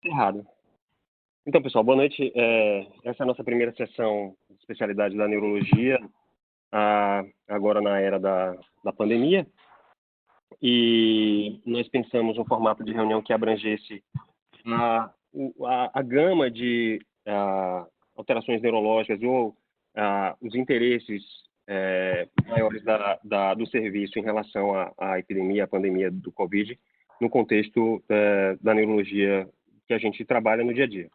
Errado. Então, pessoal, boa noite. Essa é a nossa primeira sessão de especialidade da neurologia, agora na era da pandemia. E nós pensamos um formato de reunião que abrangesse a gama de alterações neurológicas ou os interesses maiores do serviço em relação à epidemia, à pandemia do Covid, no contexto da neurologia que a gente trabalha no dia a dia.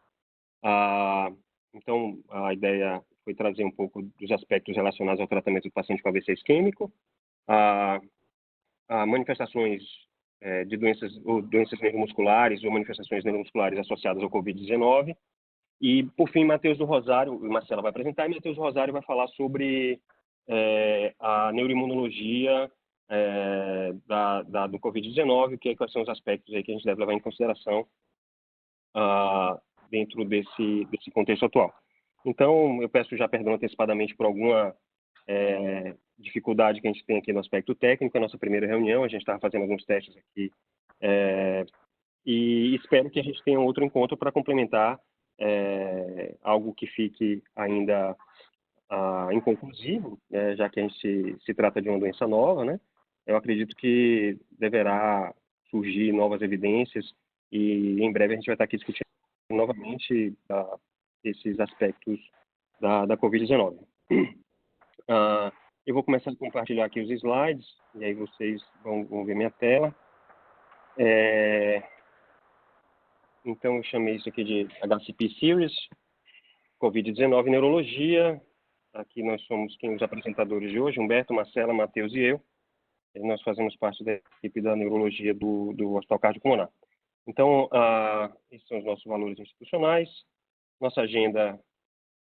Então, a ideia foi trazer um pouco dos aspectos relacionados ao tratamento do paciente com AVC isquêmico, a manifestações de doenças neuromusculares ou manifestações neuromusculares associadas ao Covid-19. E, por fim, Matheus do Rosário, o Marcela vai apresentar, e Matheus do Rosário vai falar sobre a neuroimunologia do Covid-19, quais são os aspectos aí que a gente deve levar em consideração dentro desse contexto atual. Então, eu peço já perdão antecipadamente por alguma dificuldade que a gente tem aqui no aspecto técnico. É a nossa primeira reunião, a gente estava fazendo alguns testes aqui, e espero que a gente tenha outro encontro para complementar algo que fique ainda inconclusivo, já que a gente se trata de uma doença nova, né? Eu acredito que deverá surgir novas evidências e em breve a gente vai estar aqui discutindo novamente esses aspectos da Covid-19. Eu vou começar a compartilhar aqui os slides, e aí vocês vão ver minha tela. Então, eu chamei isso aqui de HCP Series, Covid-19 Neurologia. Aqui nós somos os apresentadores de hoje, Humberto, Marcela, Matheus e eu. E nós fazemos parte da equipe da neurologia do Hospital Cardiopulmonar. Então, esses são os nossos valores institucionais. Nossa agenda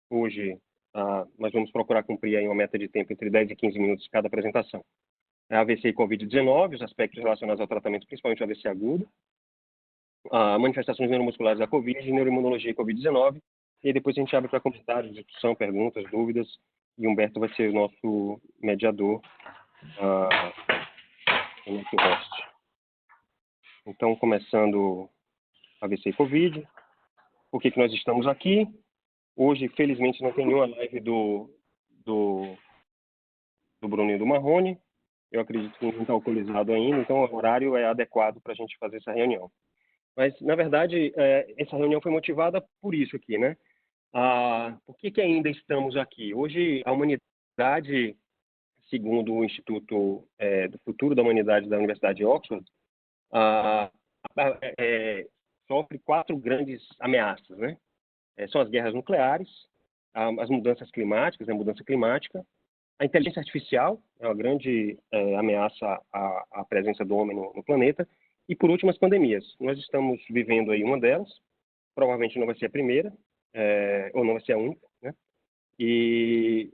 hoje, nós vamos procurar cumprir aí uma meta de tempo entre 10 e 15 minutos cada apresentação. AVC e Covid-19, os aspectos relacionados ao tratamento, principalmente o AVC agudo, manifestações neuromusculares da Covid, neuroimunologia e Covid-19, e aí depois a gente abre para comentários, discussão, perguntas, dúvidas, e Humberto vai ser o nosso mediador, o nosso host. Então, começando AVC e Covid, por que nós estamos aqui? Hoje, felizmente, não tem nenhuma live do Bruno e do Marrone. Eu acredito que ninguém está alcoolizado ainda, então o horário é adequado para a gente fazer essa reunião. Mas, na verdade, essa reunião foi motivada por isso aqui, né? Por que ainda estamos aqui? Hoje, a humanidade, segundo o Instituto do Futuro da Humanidade da Universidade de Oxford, sofre 4 grandes ameaças, né? São as guerras nucleares, as mudanças climáticas, a mudança climática, a inteligência artificial é uma grande ameaça à presença do homem no planeta, e, por último, as pandemias. Nós estamos vivendo aí uma delas, provavelmente não vai ser a primeira, ou não vai ser a única, né? E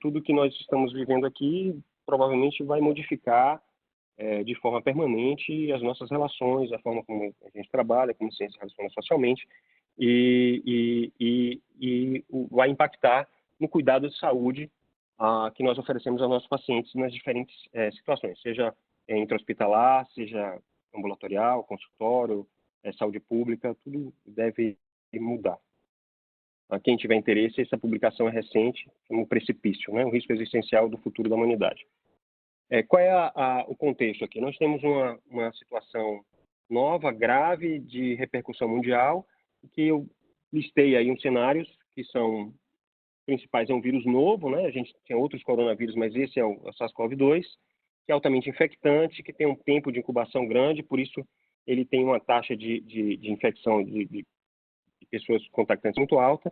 tudo que nós estamos vivendo aqui provavelmente vai modificar de forma permanente as nossas relações, a forma como a gente trabalha, como a ciência se relaciona socialmente, e vai impactar no cuidado de saúde que nós oferecemos aos nossos pacientes nas diferentes situações, seja intra-hospitalar, seja ambulatorial, consultório, saúde pública, tudo deve mudar. Quem tiver interesse, essa publicação é recente, um precipício, né? Um risco existencial do futuro da humanidade. Qual é o contexto aqui? Nós temos uma situação nova, grave, de repercussão mundial, que eu listei aí uns cenários que são principais. É um vírus novo, né? A gente tinha outros coronavírus, mas esse é o SARS-CoV-2, que é altamente infectante, que tem um tempo de incubação grande, por isso ele tem uma taxa de infecção de pessoas contactantes muito alta,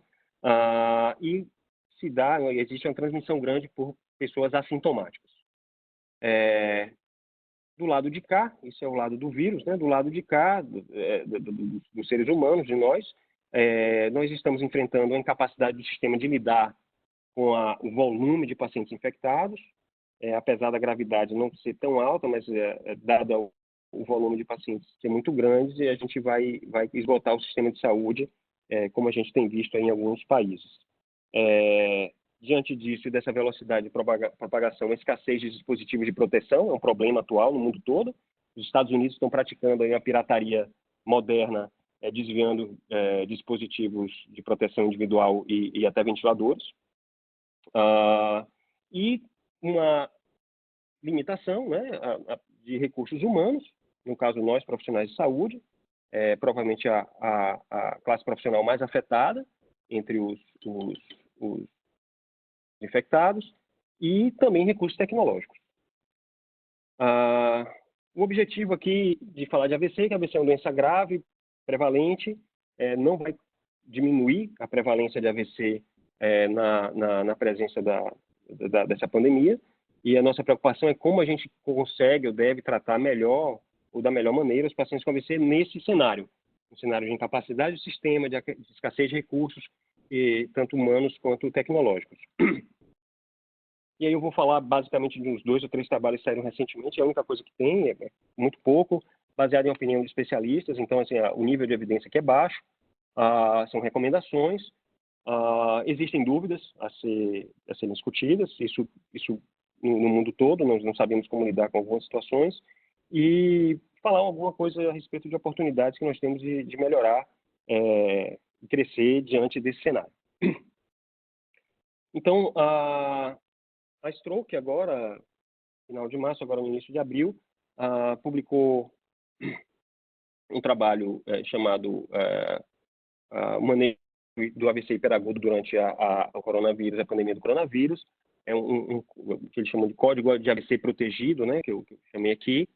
e existe uma transmissão grande por pessoas assintomáticas. Do lado de cá, esse é o lado do vírus, né? Do lado de cá, dos seres humanos, de nós estamos enfrentando a incapacidade do sistema de lidar com o volume de pacientes infectados, apesar da gravidade não ser tão alta, mas dado o volume de pacientes ser muito grande, a gente vai esgotar o sistema de saúde, como a gente tem visto em alguns países. Diante disso e dessa velocidade de propagação, a escassez de dispositivos de proteção é um problema atual no mundo todo. Os Estados Unidos estão praticando aí a pirataria moderna desviando dispositivos de proteção individual e até ventiladores. E uma limitação, né, de recursos humanos, no caso nós, profissionais de saúde, provavelmente a classe profissional mais afetada entre os infectados, e também recursos tecnológicos. O objetivo aqui de falar de AVC, que a AVC é uma doença grave, prevalente, não vai diminuir a prevalência de AVC na presença dessa pandemia, e a nossa preocupação é como a gente consegue ou deve tratar melhor ou da melhor maneira os pacientes com AVC nesse cenário, um cenário de incapacidade do sistema, de escassez de recursos, tanto humanos quanto tecnológicos. E aí eu vou falar basicamente de uns 2 ou 3 trabalhos que saíram recentemente, é a única coisa que tem, é muito pouco, baseado em opinião de especialistas, então assim, o nível de evidência aqui é baixo, são recomendações, existem dúvidas a serem discutidas, isso no mundo todo, nós não sabemos como lidar com algumas situações, e falar alguma coisa a respeito de oportunidades que nós temos de melhorar e crescer diante desse cenário. Então, a Stroke agora, final de março, agora no início de abril, publicou um trabalho chamado o manejo do AVC hiperagudo durante o coronavírus, a pandemia do coronavírus, o que eles chamam de código de AVC protegido, né, que eu chamei aqui,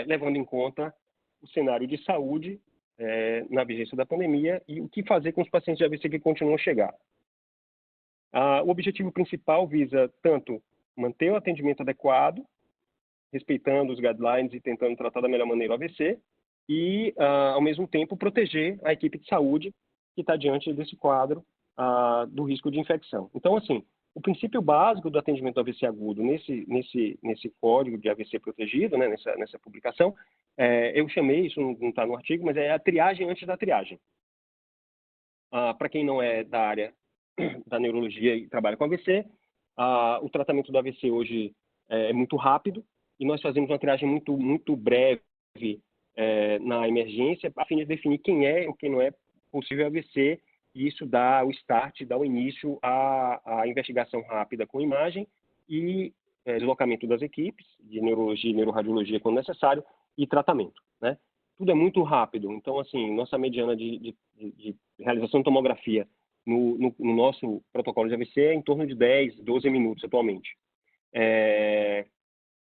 levando em conta o cenário de saúde na vigência da pandemia e o que fazer com os pacientes de AVC que continuam a chegar. O objetivo principal visa tanto manter o atendimento adequado, respeitando os guidelines e tentando tratar da melhor maneira o AVC, e, ao mesmo tempo, proteger a equipe de saúde que está diante desse quadro do risco de infecção. Então, assim, o princípio básico do atendimento do AVC agudo nesse código de AVC protegido, né, nessa publicação, eu chamei, isso não está no artigo, mas é a triagem antes da triagem. Para quem não é da área da neurologia e trabalha com AVC, o tratamento do AVC hoje é muito rápido e nós fazemos uma triagem muito breve na emergência a fim de definir quem é ou quem não é possível AVC, e isso dá o start, dá o início à investigação rápida com imagem e deslocamento das equipes de neurologia e neuroradiologia quando necessário e tratamento, né? Tudo é muito rápido, então assim, nossa mediana de realização de tomografia no nosso protocolo de AVC é em torno de 10, 12 minutos atualmente.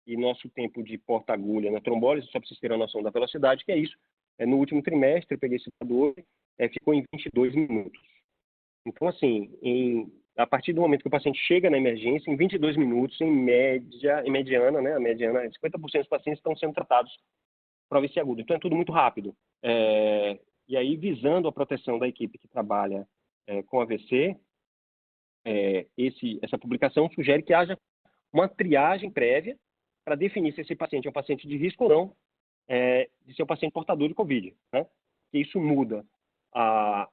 E nosso tempo de porta-agulha na trombólise, só para vocês terem a noção da velocidade, que é isso. No último trimestre, eu peguei esse dado, ficou em 22 minutos. Então, assim, a partir do momento que o paciente chega na emergência, em 22 minutos, em mediana, né, a mediana, 50% dos pacientes estão sendo tratados para AVC agudo. Então, é tudo muito rápido. E aí, visando a proteção da equipe que trabalha com AVC, essa publicação sugere que haja uma triagem prévia para definir se esse paciente é um paciente de risco ou não de ser um paciente portador de Covid, né? E isso muda a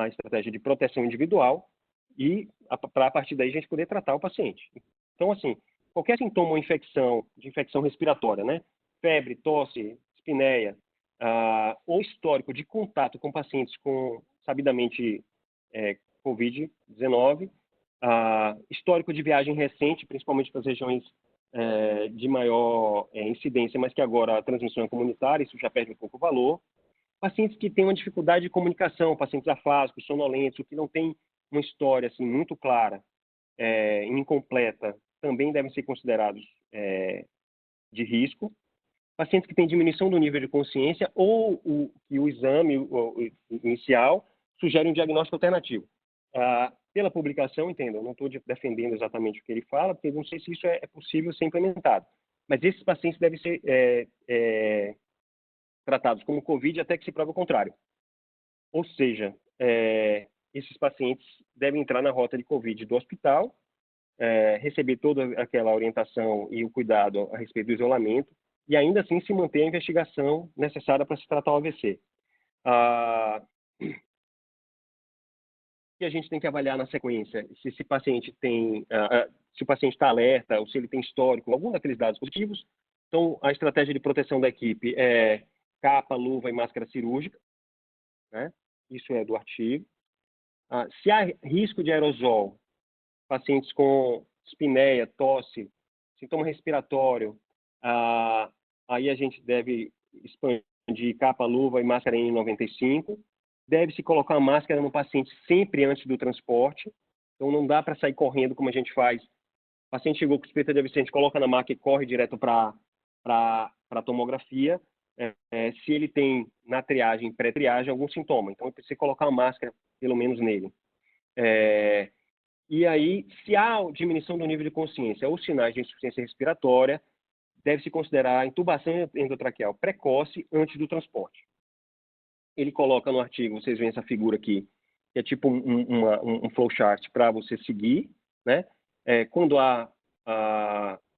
estratégia de proteção individual e para a partir daí a gente poder tratar o paciente. Então, assim, qualquer sintoma ou infecção, de infecção respiratória, né? Febre, tosse, espineia, ou histórico de contato com pacientes com, sabidamente, Covid-19, histórico de viagem recente, principalmente para as regiões de maior incidência, mas que agora a transmissão é comunitária, isso já perde um pouco o valor. Pacientes que têm uma dificuldade de comunicação, pacientes afásicos, sonolentos, que não têm uma história assim, muito clara e incompleta, também devem ser considerados de risco. Pacientes que têm diminuição do nível de consciência ou que o exame inicial sugere um diagnóstico alternativo. Pela publicação, entendam, não estou defendendo exatamente o que ele fala, porque não sei se isso é possível ser implementado. Mas esses pacientes devem ser tratados como Covid até que se prove o contrário. Ou seja, esses pacientes devem entrar na rota de Covid do hospital, receber toda aquela orientação e o cuidado a respeito do isolamento, e ainda assim se manter a investigação necessária para se tratar o AVC. Que a gente tem que avaliar na sequência se esse paciente tem, se o paciente está alerta ou se ele tem histórico, algum daqueles dados positivos. Então, a estratégia de proteção da equipe é capa, luva e máscara cirúrgica. né? Isso é do artigo. Se há risco de aerosol, pacientes com espineia, tosse, sintoma respiratório, aí a gente deve expandir capa, luva e máscara N95. Deve-se colocar a máscara no paciente sempre antes do transporte. Então, não dá para sair correndo como a gente faz. O paciente chegou com suspeita de AVC, a gente coloca na maca e corre direto para a tomografia. Se ele tem, na triagem, pré-triagem, algum sintoma. Então, precisa colocar uma máscara, pelo menos nele. E aí, se há diminuição do nível de consciência ou sinais de insuficiência respiratória, deve-se considerar a intubação endotraqueal precoce antes do transporte. Ele coloca no artigo, vocês veem essa figura aqui, que é tipo um flowchart para você seguir, né? Quando há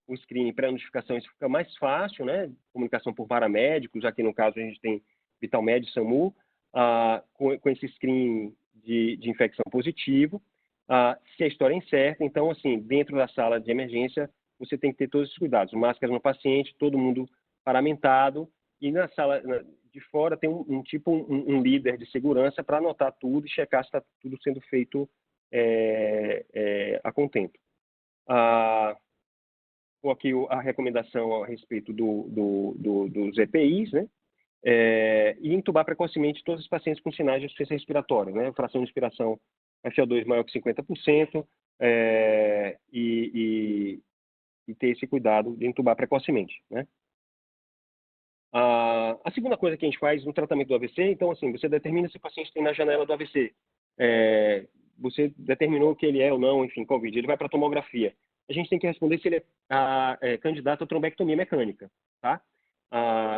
o screening pré-notificação, isso fica mais fácil, né? Comunicação por paramédicos, aqui no caso a gente tem Vitalmed, SAMU, com esse screening de infecção positivo. Se a história é incerta, então, assim, dentro da sala de emergência, você tem que ter todos os cuidados. Máscara no paciente, todo mundo paramentado, e na sala de fora tem um líder de segurança para anotar tudo e checar se está tudo sendo feito a contento. Aqui a recomendação a respeito dos EPIs, né? E intubar precocemente todos os pacientes com sinais de insuficiência respiratória, né? Fração de inspiração FO2 maior que 50%, e ter esse cuidado de intubar precocemente, né? A segunda coisa que a gente faz no tratamento do AVC, então, assim, você determina se o paciente tem na janela do AVC. Você determinou que ele é ou não, enfim, COVID. Ele vai para a tomografia. A gente tem que responder se ele é candidato a trombectomia mecânica, tá?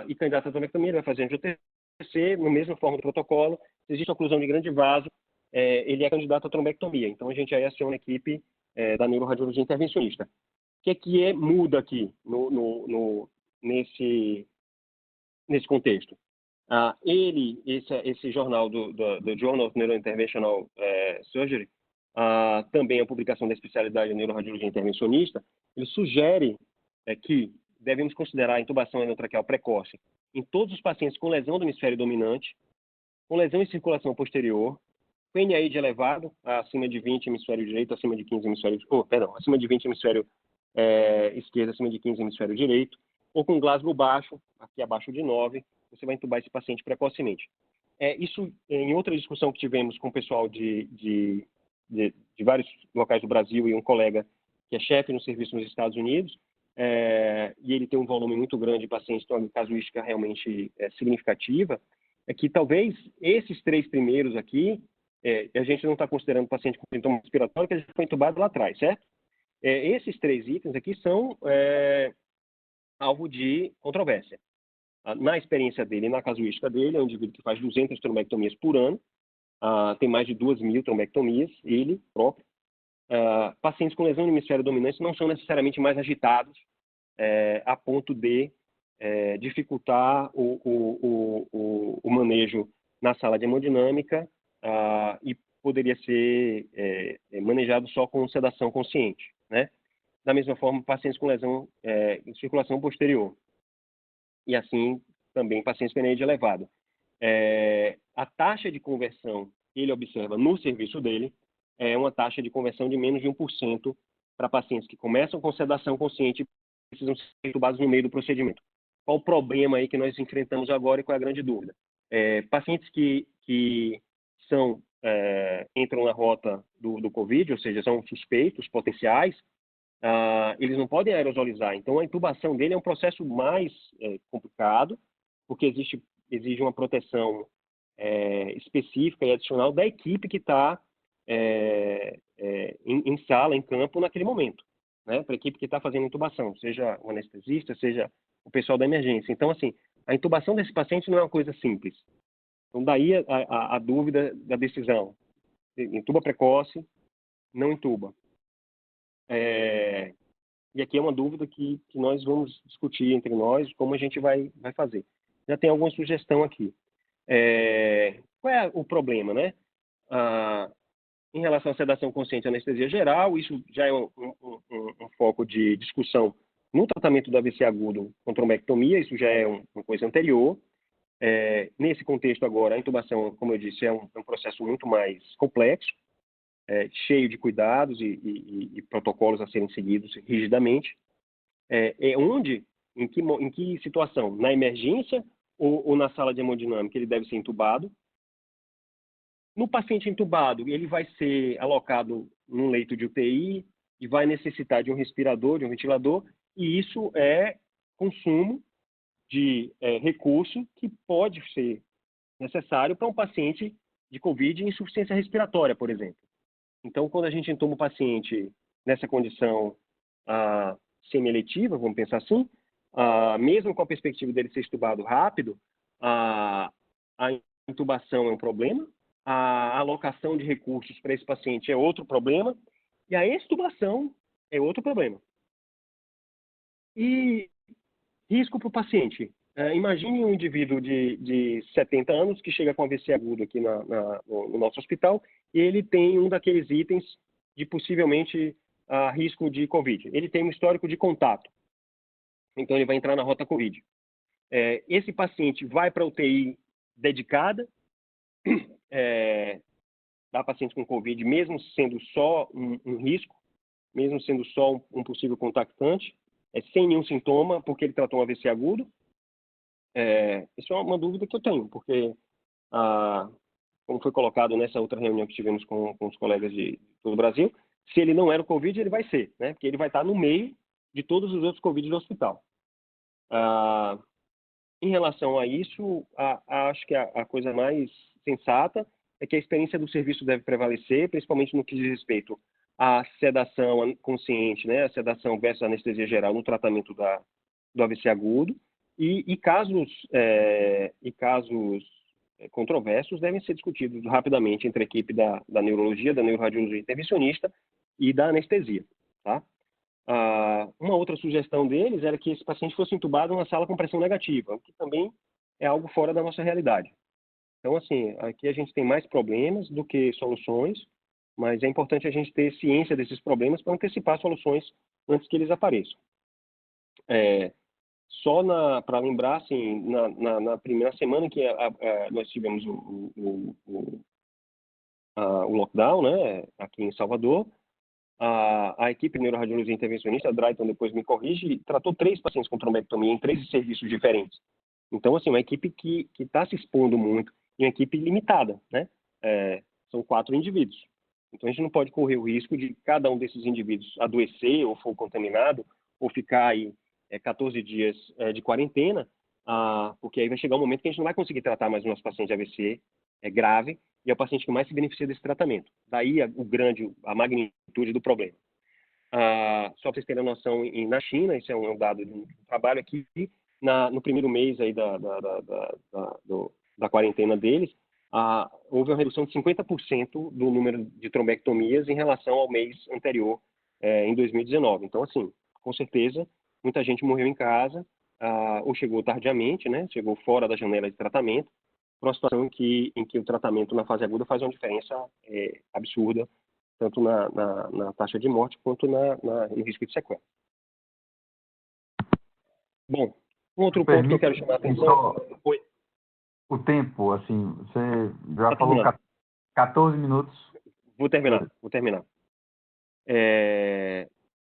E candidato a trombectomia, ele vai fazer angiotensina, no mesmo forma do protocolo. Se existe oclusão de grande vaso, ele é candidato a trombectomia. Então, a gente aí aciona a equipe da neuroradiologia intervencionista. O que muda aqui nesse contexto? Esse jornal do Journal of Neurointerventional Surgery, também a publicação da especialidade de neuroradiologia intervencionista, ele sugere que devemos considerar a intubação endotraqueal precoce em todos os pacientes com lesão do hemisfério dominante, com lesão em circulação posterior, PNAID elevado, acima de 20 hemisfério direito, acima de 15 hemisfério... acima de 20 hemisfério esquerdo, acima de 15 hemisfério direito, ou com Glasgow baixo, aqui abaixo de 9, você vai intubar esse paciente precocemente. Isso, em outra discussão que tivemos com o pessoal de vários locais do Brasil e um colega que é chefe no serviço nos Estados Unidos, e ele tem um volume muito grande de pacientes, então a casuística realmente significativa, é que talvez esses 3 primeiros aqui, a gente não está considerando paciente com sintoma respiratório, que já foi intubado lá atrás, certo? Esses 3 itens aqui são alvo de controvérsia. Na experiência dele, na casuística dele, é um indivíduo que faz 200 trombectomias por ano, tem mais de 2.000 trombectomias, ele próprio. Pacientes com lesão no hemisfério dominante não são necessariamente mais agitados a ponto de dificultar o manejo na sala de hemodinâmica e poderia ser manejado só com sedação consciente, né? Da mesma forma, pacientes com lesão em circulação posterior. E assim, também pacientes com PNAID elevado. A taxa de conversão que ele observa no serviço dele é uma taxa de conversão de menos de 1% para pacientes que começam com sedação consciente e precisam ser intubados no meio do procedimento. Qual o problema aí que nós enfrentamos agora e qual é a grande dúvida? Pacientes que entram na rota do COVID, ou seja, são suspeitos, potenciais, eles não podem aerosolizar. Então, a intubação dele é um processo mais complicado, porque exige uma proteção específica e adicional da equipe que está em sala, em campo, naquele momento, né? Para a equipe que está fazendo intubação, seja o anestesista, seja o pessoal da emergência. Então, assim, a intubação desse paciente não é uma coisa simples. Então, daí a dúvida da decisão. Intuba precoce, não intuba. E aqui é uma dúvida que nós vamos discutir entre nós, como a gente vai fazer. Já tem alguma sugestão aqui. Qual é o problema, né? Em relação à sedação consciente e anestesia geral, isso já é um foco de discussão no tratamento do AVC agudo com trombectomia, isso já é uma coisa anterior. Nesse contexto agora, a intubação, como eu disse, é um processo muito mais complexo, cheio de cuidados e protocolos a serem seguidos rigidamente. Em que situação? Na emergência ou na sala de hemodinâmica ele deve ser intubado? No paciente intubado, ele vai ser alocado num leito de UTI e vai necessitar de um respirador, de um ventilador, e isso é consumo de recurso que pode ser necessário para um paciente de COVID e insuficiência respiratória, por exemplo. Então, quando a gente intuba o paciente nessa condição semi-eletiva, vamos pensar assim, mesmo com a perspectiva dele ser intubado rápido, a intubação é um problema, a alocação de recursos para esse paciente é outro problema, e a extubação é outro problema. E risco para o paciente. Imagine um indivíduo de 70 anos que chega com AVC agudo aqui no nosso hospital e ele tem um daqueles itens de possivelmente risco de COVID. Ele tem um histórico de contato, então ele vai entrar na rota COVID. Esse paciente vai para a UTI dedicada, da paciente com COVID, mesmo sendo só um risco, mesmo sendo só um possível contactante, sem nenhum sintoma, porque ele tratou um AVC agudo. Isso é uma dúvida que eu tenho, porque, como foi colocado nessa outra reunião que tivemos com os colegas de todo o Brasil, se ele não era o COVID, ele vai ser, né? Porque ele vai estar no meio de todos os outros COVID do hospital. Em relação a isso, acho que a coisa mais sensata é que a experiência do serviço deve prevalecer, principalmente no que diz respeito à sedação consciente, né? A sedação versus anestesia geral no tratamento do AVC agudo, e casos controversos devem ser discutidos rapidamente entre a equipe da neurologia, da neuroradiologia intervencionista e da anestesia, tá? Uma outra sugestão deles era que esse paciente fosse intubado numa sala com pressão negativa, o que também é algo fora da nossa realidade. Então, assim, aqui a gente tem mais problemas do que soluções, mas é importante a gente ter ciência desses problemas para antecipar soluções antes que eles apareçam. Só para lembrar, assim, na primeira semana que nós tivemos o lockdown, né, aqui em Salvador, a equipe de neuroradiologia intervencionista, a Drayton depois me corrige, tratou 3 pacientes com trombectomia em 3 serviços diferentes. Então, assim, uma equipe que está se expondo muito e uma equipe limitada, né? São 4 indivíduos. Então, a gente não pode correr o risco de cada um desses indivíduos adoecer ou for contaminado ou ficar aí 14 dias de quarentena, porque aí vai chegar um momento que a gente não vai conseguir tratar mais o nosso paciente de AVC grave, e é o paciente que mais se beneficia desse tratamento. Daí a magnitude do problema. Só para vocês terem noção, na China, isso é um dado de um trabalho aqui, no primeiro mês aí da quarentena deles, houve uma redução de 50% do número de trombectomias em relação ao mês anterior, em 2019. Então, assim, com certeza, muita gente morreu em casa, ou chegou tardiamente, né? Chegou fora da janela de tratamento, para uma situação em que o tratamento na fase aguda faz uma diferença absurda, tanto na taxa de morte quanto no risco de sequela. Bom, um outro ponto que eu quero chamar a atenção... O tempo, assim, você já falou 14 minutos. Vou terminar.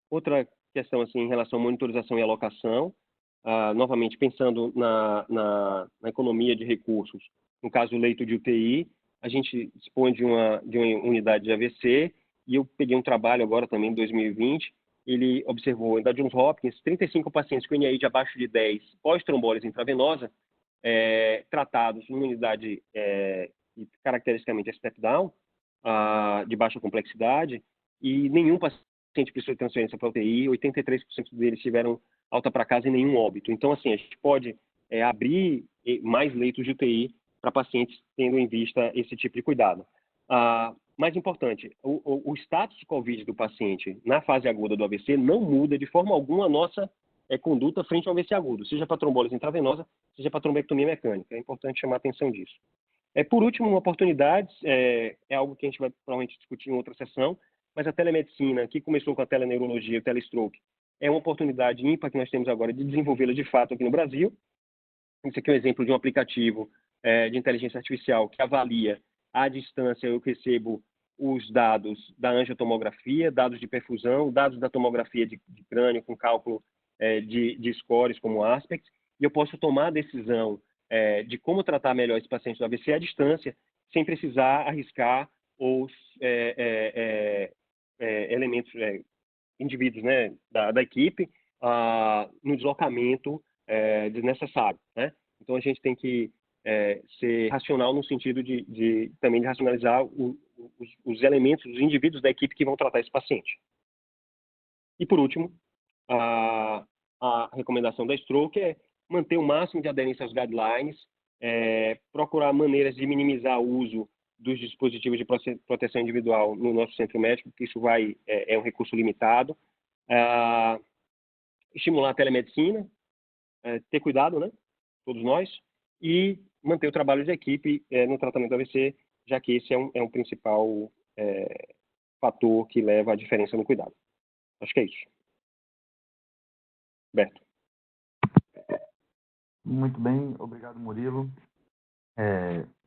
Outra questão, assim, em relação à monitorização e alocação, novamente pensando na economia de recursos, no caso do leito de UTI, a gente dispõe de uma unidade de AVC, e eu peguei um trabalho agora também em 2020, ele observou da Johns Hopkins 35 pacientes com NIH abaixo de 10 pós-trombólise intravenosa, tratados numa unidade caracteristicamente step-down, de baixa complexidade, e nenhum paciente precisou de transferência para UTI, 83% deles tiveram alta para casa e nenhum óbito. Então, assim, a gente pode abrir mais leitos de UTI para pacientes tendo em vista esse tipo de cuidado. Mais importante, o status de COVID do paciente na fase aguda do AVC não muda de forma alguma a nossa conduta frente ao AVC agudo, seja para trombólise intravenosa, seja para trombectomia mecânica. É importante chamar a atenção disso. Por último, uma oportunidade, é algo que a gente vai provavelmente discutir em outra sessão, mas a telemedicina, que começou com a teleneurologia e o telestroke, é uma oportunidade ímpar que nós temos agora de desenvolvê-la de fato aqui no Brasil. Esse aqui é um exemplo de um aplicativo de inteligência artificial que avalia à distância. Eu recebo os dados da angiotomografia, dados de perfusão, dados da tomografia de crânio com cálculo de scores como aspects, e eu posso tomar a decisão de como tratar melhor esse paciente do AVC à distância, sem precisar arriscar os elementos, indivíduos, né, da equipe no deslocamento desnecessário, né? Então a gente tem que ser racional no sentido também de racionalizar os elementos, os indivíduos da equipe que vão tratar esse paciente. E por último, a recomendação da Stroke é manter o máximo de aderência aos guidelines, procurar maneiras de minimizar o uso dos dispositivos de proteção individual no nosso centro médico, porque isso é um recurso limitado. Estimular a telemedicina, ter cuidado, né, todos nós, e manter o trabalho de equipe no tratamento do AVC, já que esse é um principal fator que leva à diferença no cuidado. Acho que é isso. Beto. Muito bem, obrigado, Murilo.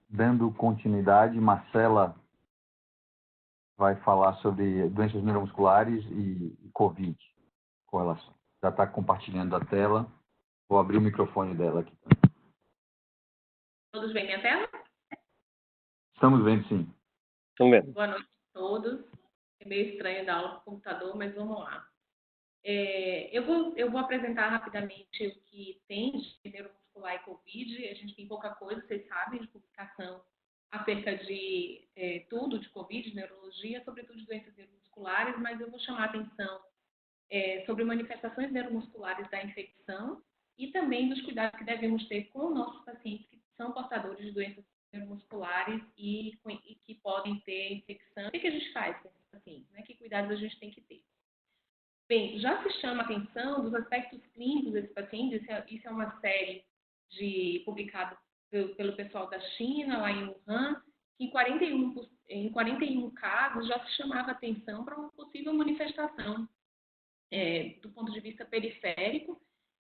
Dando continuidade, Marcela vai falar sobre doenças neuromusculares e COVID, correlação. Já está compartilhando a tela. Vou abrir o microfone dela aqui. Todos veem minha tela? Estamos vendo, sim. Estamos vendo. Boa noite a todos. É meio estranho dar aula por computador, mas vamos lá. Eu vou apresentar rapidamente o que tem de neuromuscular e COVID. A gente tem pouca coisa, vocês sabem, de publicação acerca de tudo de COVID, de neurologia, sobretudo de doenças neuromusculares, mas eu vou chamar a atenção sobre manifestações neuromusculares da infecção e também dos cuidados que devemos ter com nossos pacientes que são portadores de doenças neuromusculares e que podem ter infecção. O que a gente faz com esses pacientes? Né? Que cuidados a gente tem que ter? Bem, já se chama a atenção dos aspectos clínicos desses pacientes. Isso é uma série publicada pelo pessoal da China, lá em Wuhan, que em 41 casos já se chamava atenção para uma possível manifestação do ponto de vista periférico,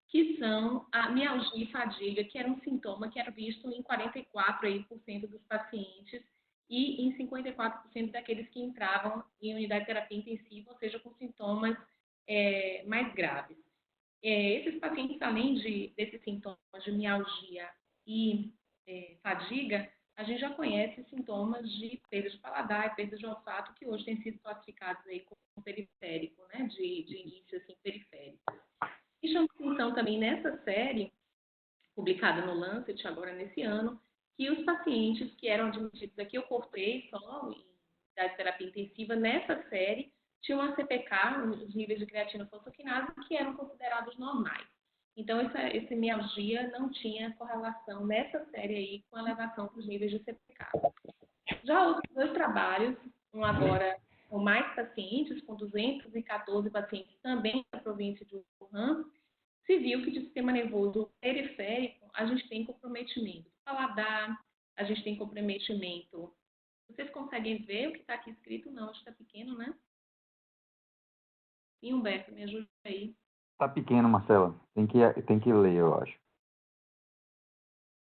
que são a mialgia e fadiga, que era um sintoma que era visto em 44% dos pacientes e em 54% daqueles que entravam em unidade de terapia intensiva, ou seja, com sintomas mais graves. Esses pacientes, além desses sintomas de mialgia e fadiga, a gente já conhece sintomas de perda de paladar e perda de olfato, que hoje têm sido classificados aí como periférico, né, de início assim, periférico. E chama atenção também nessa série, publicada no Lancet agora nesse ano, que os pacientes que eram admitidos aqui, eu cortei só em unidade de terapia intensiva, nessa série, tinham a CPK, os níveis de creatina fosfoquinase, que eram considerados normais. Então, essa mialgia não tinha correlação nessa série aí com a elevação dos níveis de CPK. Já outros 2 trabalhos, um agora com mais pacientes, com 214 pacientes também da província de Wuhan, se viu que de sistema nervoso periférico a gente tem comprometimento do paladar, a gente tem comprometimento. Vocês conseguem ver o que está aqui escrito? Não, acho que está pequeno, né? E Humberto, me ajuda aí. Está pequeno, Marcela. Tem que ler, eu acho.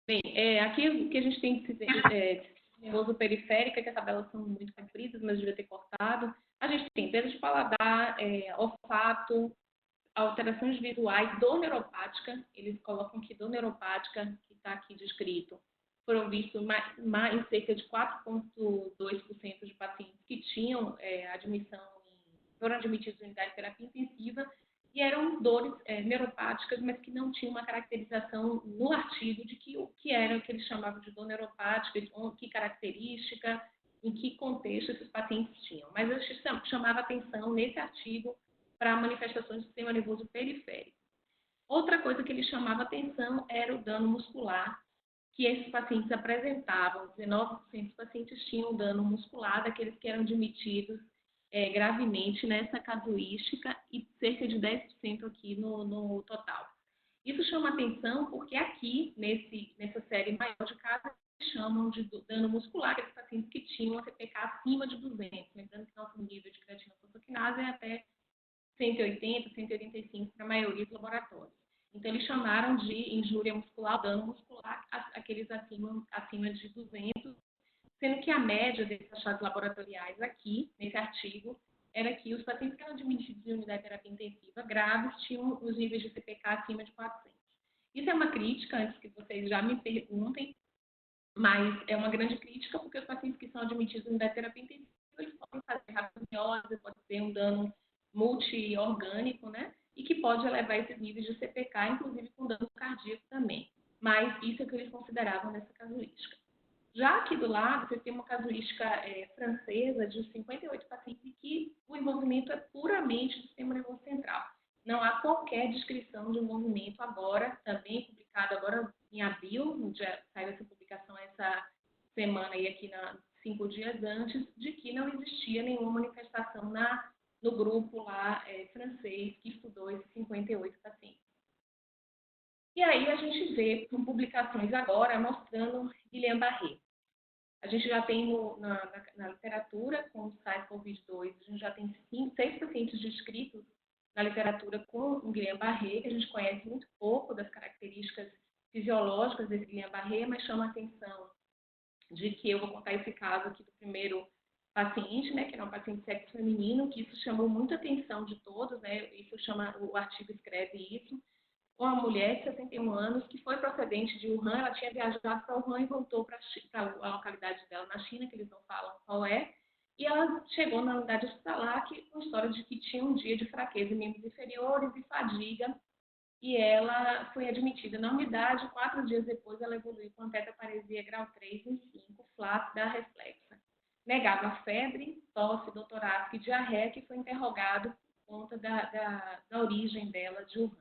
Bem, aqui o que a gente tem de nervoso periférico, que as tabelas são muito compridas, mas devia ter cortado. A gente tem perda de paladar, olfato, alterações visuais, dor neuropática. Eles colocam que dor neuropática, que está aqui descrito, foram vistos em cerca de 4,2% de pacientes que tinham foram admitidos em unidade de terapia intensiva e eram dores neuropáticas, mas que não tinham uma caracterização no artigo de o que era o que eles chamavam de dor neuropática, que característica, em que contexto esses pacientes tinham. Mas eu chamava atenção nesse artigo para manifestações do sistema nervoso periférico. Outra coisa que ele chamava atenção era o dano muscular, que esses pacientes apresentavam. 19% dos pacientes tinham dano muscular, daqueles que eram admitidos gravemente nessa casuística e cerca de 10% aqui no total. Isso chama atenção porque aqui, nessa série maior de casos, chamam de dano muscular aqueles pacientes que tinham a CPK acima de 200, lembrando que nosso nível de creatina fosfoquinase é até 180, 185 para a maioria dos laboratórios. Então, eles chamaram de injúria muscular, dano muscular, aqueles acima de 200, sendo que a média desses achados laboratoriais aqui, nesse artigo, era que os pacientes que eram admitidos em unidade de terapia intensiva graves tinham os níveis de CPK acima de 400. Isso é uma crítica, antes que vocês já me perguntem, mas é uma grande crítica porque os pacientes que são admitidos em unidade de terapia intensiva, eles podem fazer rapidose, pode ter um dano multiorgânico, né? E que pode elevar esses níveis de CPK, inclusive com dano cardíaco também. Mas isso é o que eles consideravam nessa casuística. Já aqui do lado, você tem uma casuística francesa de 58 pacientes em que o envolvimento é puramente do sistema nervoso central. Não há qualquer descrição de envolvimento agora, também publicado agora em abril, já saiu essa publicação essa semana aí aqui 5 dias antes, de que não existia nenhuma manifestação no grupo lá francês que estudou esses 58 pacientes. E aí a gente vê com publicações agora mostrando Guillain-Barré. A gente já tem na literatura, com o SARS-CoV-2, a gente já tem 6 pacientes descritos na literatura com o Guillain-Barré, que a gente conhece muito pouco das características fisiológicas desse Guillain-Barré, mas chama a atenção de que eu vou contar esse caso aqui do primeiro paciente, né, que era um paciente de sexo feminino, que isso chamou muita atenção de todos, né, o artigo escreve isso, uma mulher de 61 anos que foi procedente de Wuhan, ela tinha viajado para Wuhan e voltou para a localidade dela na China, que eles não falam qual é, e ela chegou na unidade hospitalar com a história de que tinha um dia de fraqueza em membros inferiores e fadiga, e ela foi admitida na unidade. 4 dias depois, ela evoluiu com tetraparesia grau 3 em 5, flácida reflexa. Negava febre, tosse, dor torácica e diarreia, que foi interrogado por conta da origem dela de Wuhan.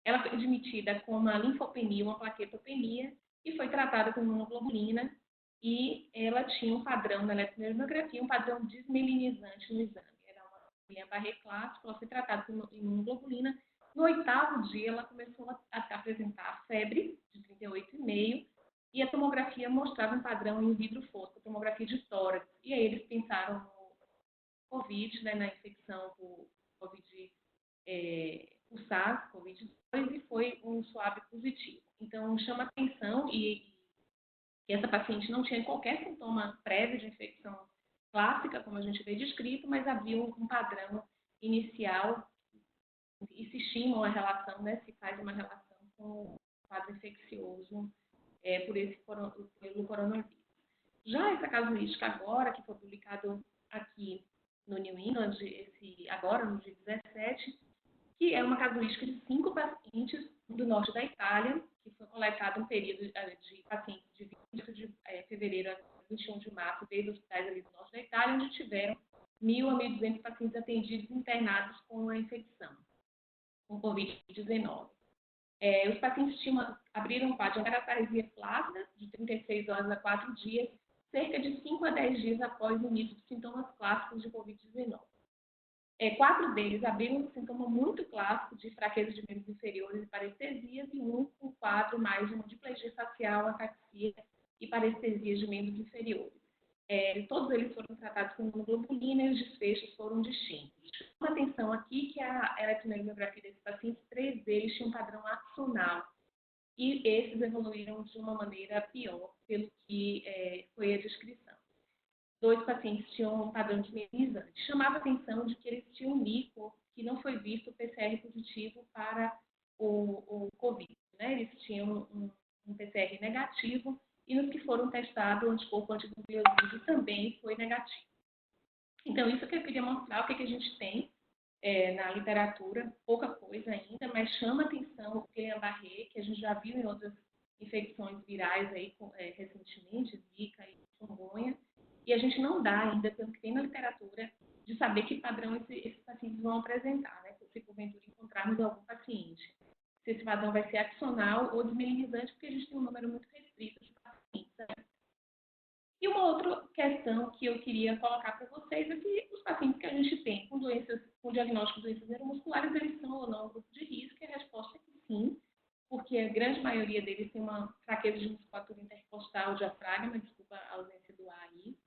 Ela foi admitida com uma linfopenia, uma plaquetopenia, e foi tratada com imunoglobulina, e ela tinha um padrão na eletromiografia, um padrão desmelinizante no exame. Era uma Guillain-Barré clássica, ela foi tratada com imunoglobulina. No 8º dia, ela começou a apresentar febre de 38,5, e a tomografia mostrava um padrão em vidro fosco, tomografia de tórax. E aí eles pensaram no COVID, né, na infecção por COVID, o SARS-CoV-2, e foi um swab positivo. Então, chama atenção que essa paciente não tinha qualquer sintoma prévio de infecção clássica, como a gente vê descrito, mas havia um padrão inicial e se estima uma relação, né, se faz uma relação com o quadro infeccioso pelo coronavírus. Já essa casuística agora, que foi publicado aqui no New England, agora no dia 17, que é uma casuística de 5 pacientes do norte da Itália, que foi coletado um período de pacientes de 20 de fevereiro a 21 de março, desde os hospitais ali do norte da Itália, onde tiveram 1.000 a 1.200 pacientes atendidos internados com a infecção, com Covid-19. Os pacientes abriram um quadro de tetraparesia flácida, de 36 horas a 4 dias, cerca de 5 a 10 dias após o início dos sintomas clássicos de Covid-19. 4 deles abriram um sintoma muito clássico de fraqueza de membros inferiores e parestesias, e um quadro mais de uma diplegia facial, ataxia e parestesias de membros inferiores. Todos eles foram tratados com imunoglobulina e os desfechos foram distintos. Chama atenção aqui que a eletromiografia desses pacientes, 3 deles tinham um padrão axonal, e esses evoluíram de uma maneira pior, pelo que foi a descrição. 2 pacientes tinham um padrão desmelinizante. Chamava a atenção de que eles tinham um mico que não foi visto PCR positivo para o COVID, né? Eles tinham um PCR negativo, e nos que foram testados, o anticorpo antinucleosídeo também foi negativo. Então, isso que eu queria mostrar, o que a gente tem na literatura, pouca coisa ainda, mas chama atenção o Guillain-Barré, que a gente já viu em outras infecções virais aí, recentemente, Zika e chikungunya, e a gente não dá ainda, pelo que tem na literatura, de saber que padrão esses pacientes vão apresentar, né? Se porventura encontrarmos algum paciente. Se esse padrão vai ser axonal ou desmelinizante, porque a gente tem um número muito restrito de pacientes. Né? E uma outra questão que eu queria colocar para vocês é que os pacientes que a gente tem com diagnóstico de doenças neuromusculares, eles são ou não um grupo de risco, e a resposta é que sim, porque a grande maioria deles tem uma fraqueza de musculatura intercostal, diafragma, desculpa a ausência do A aí.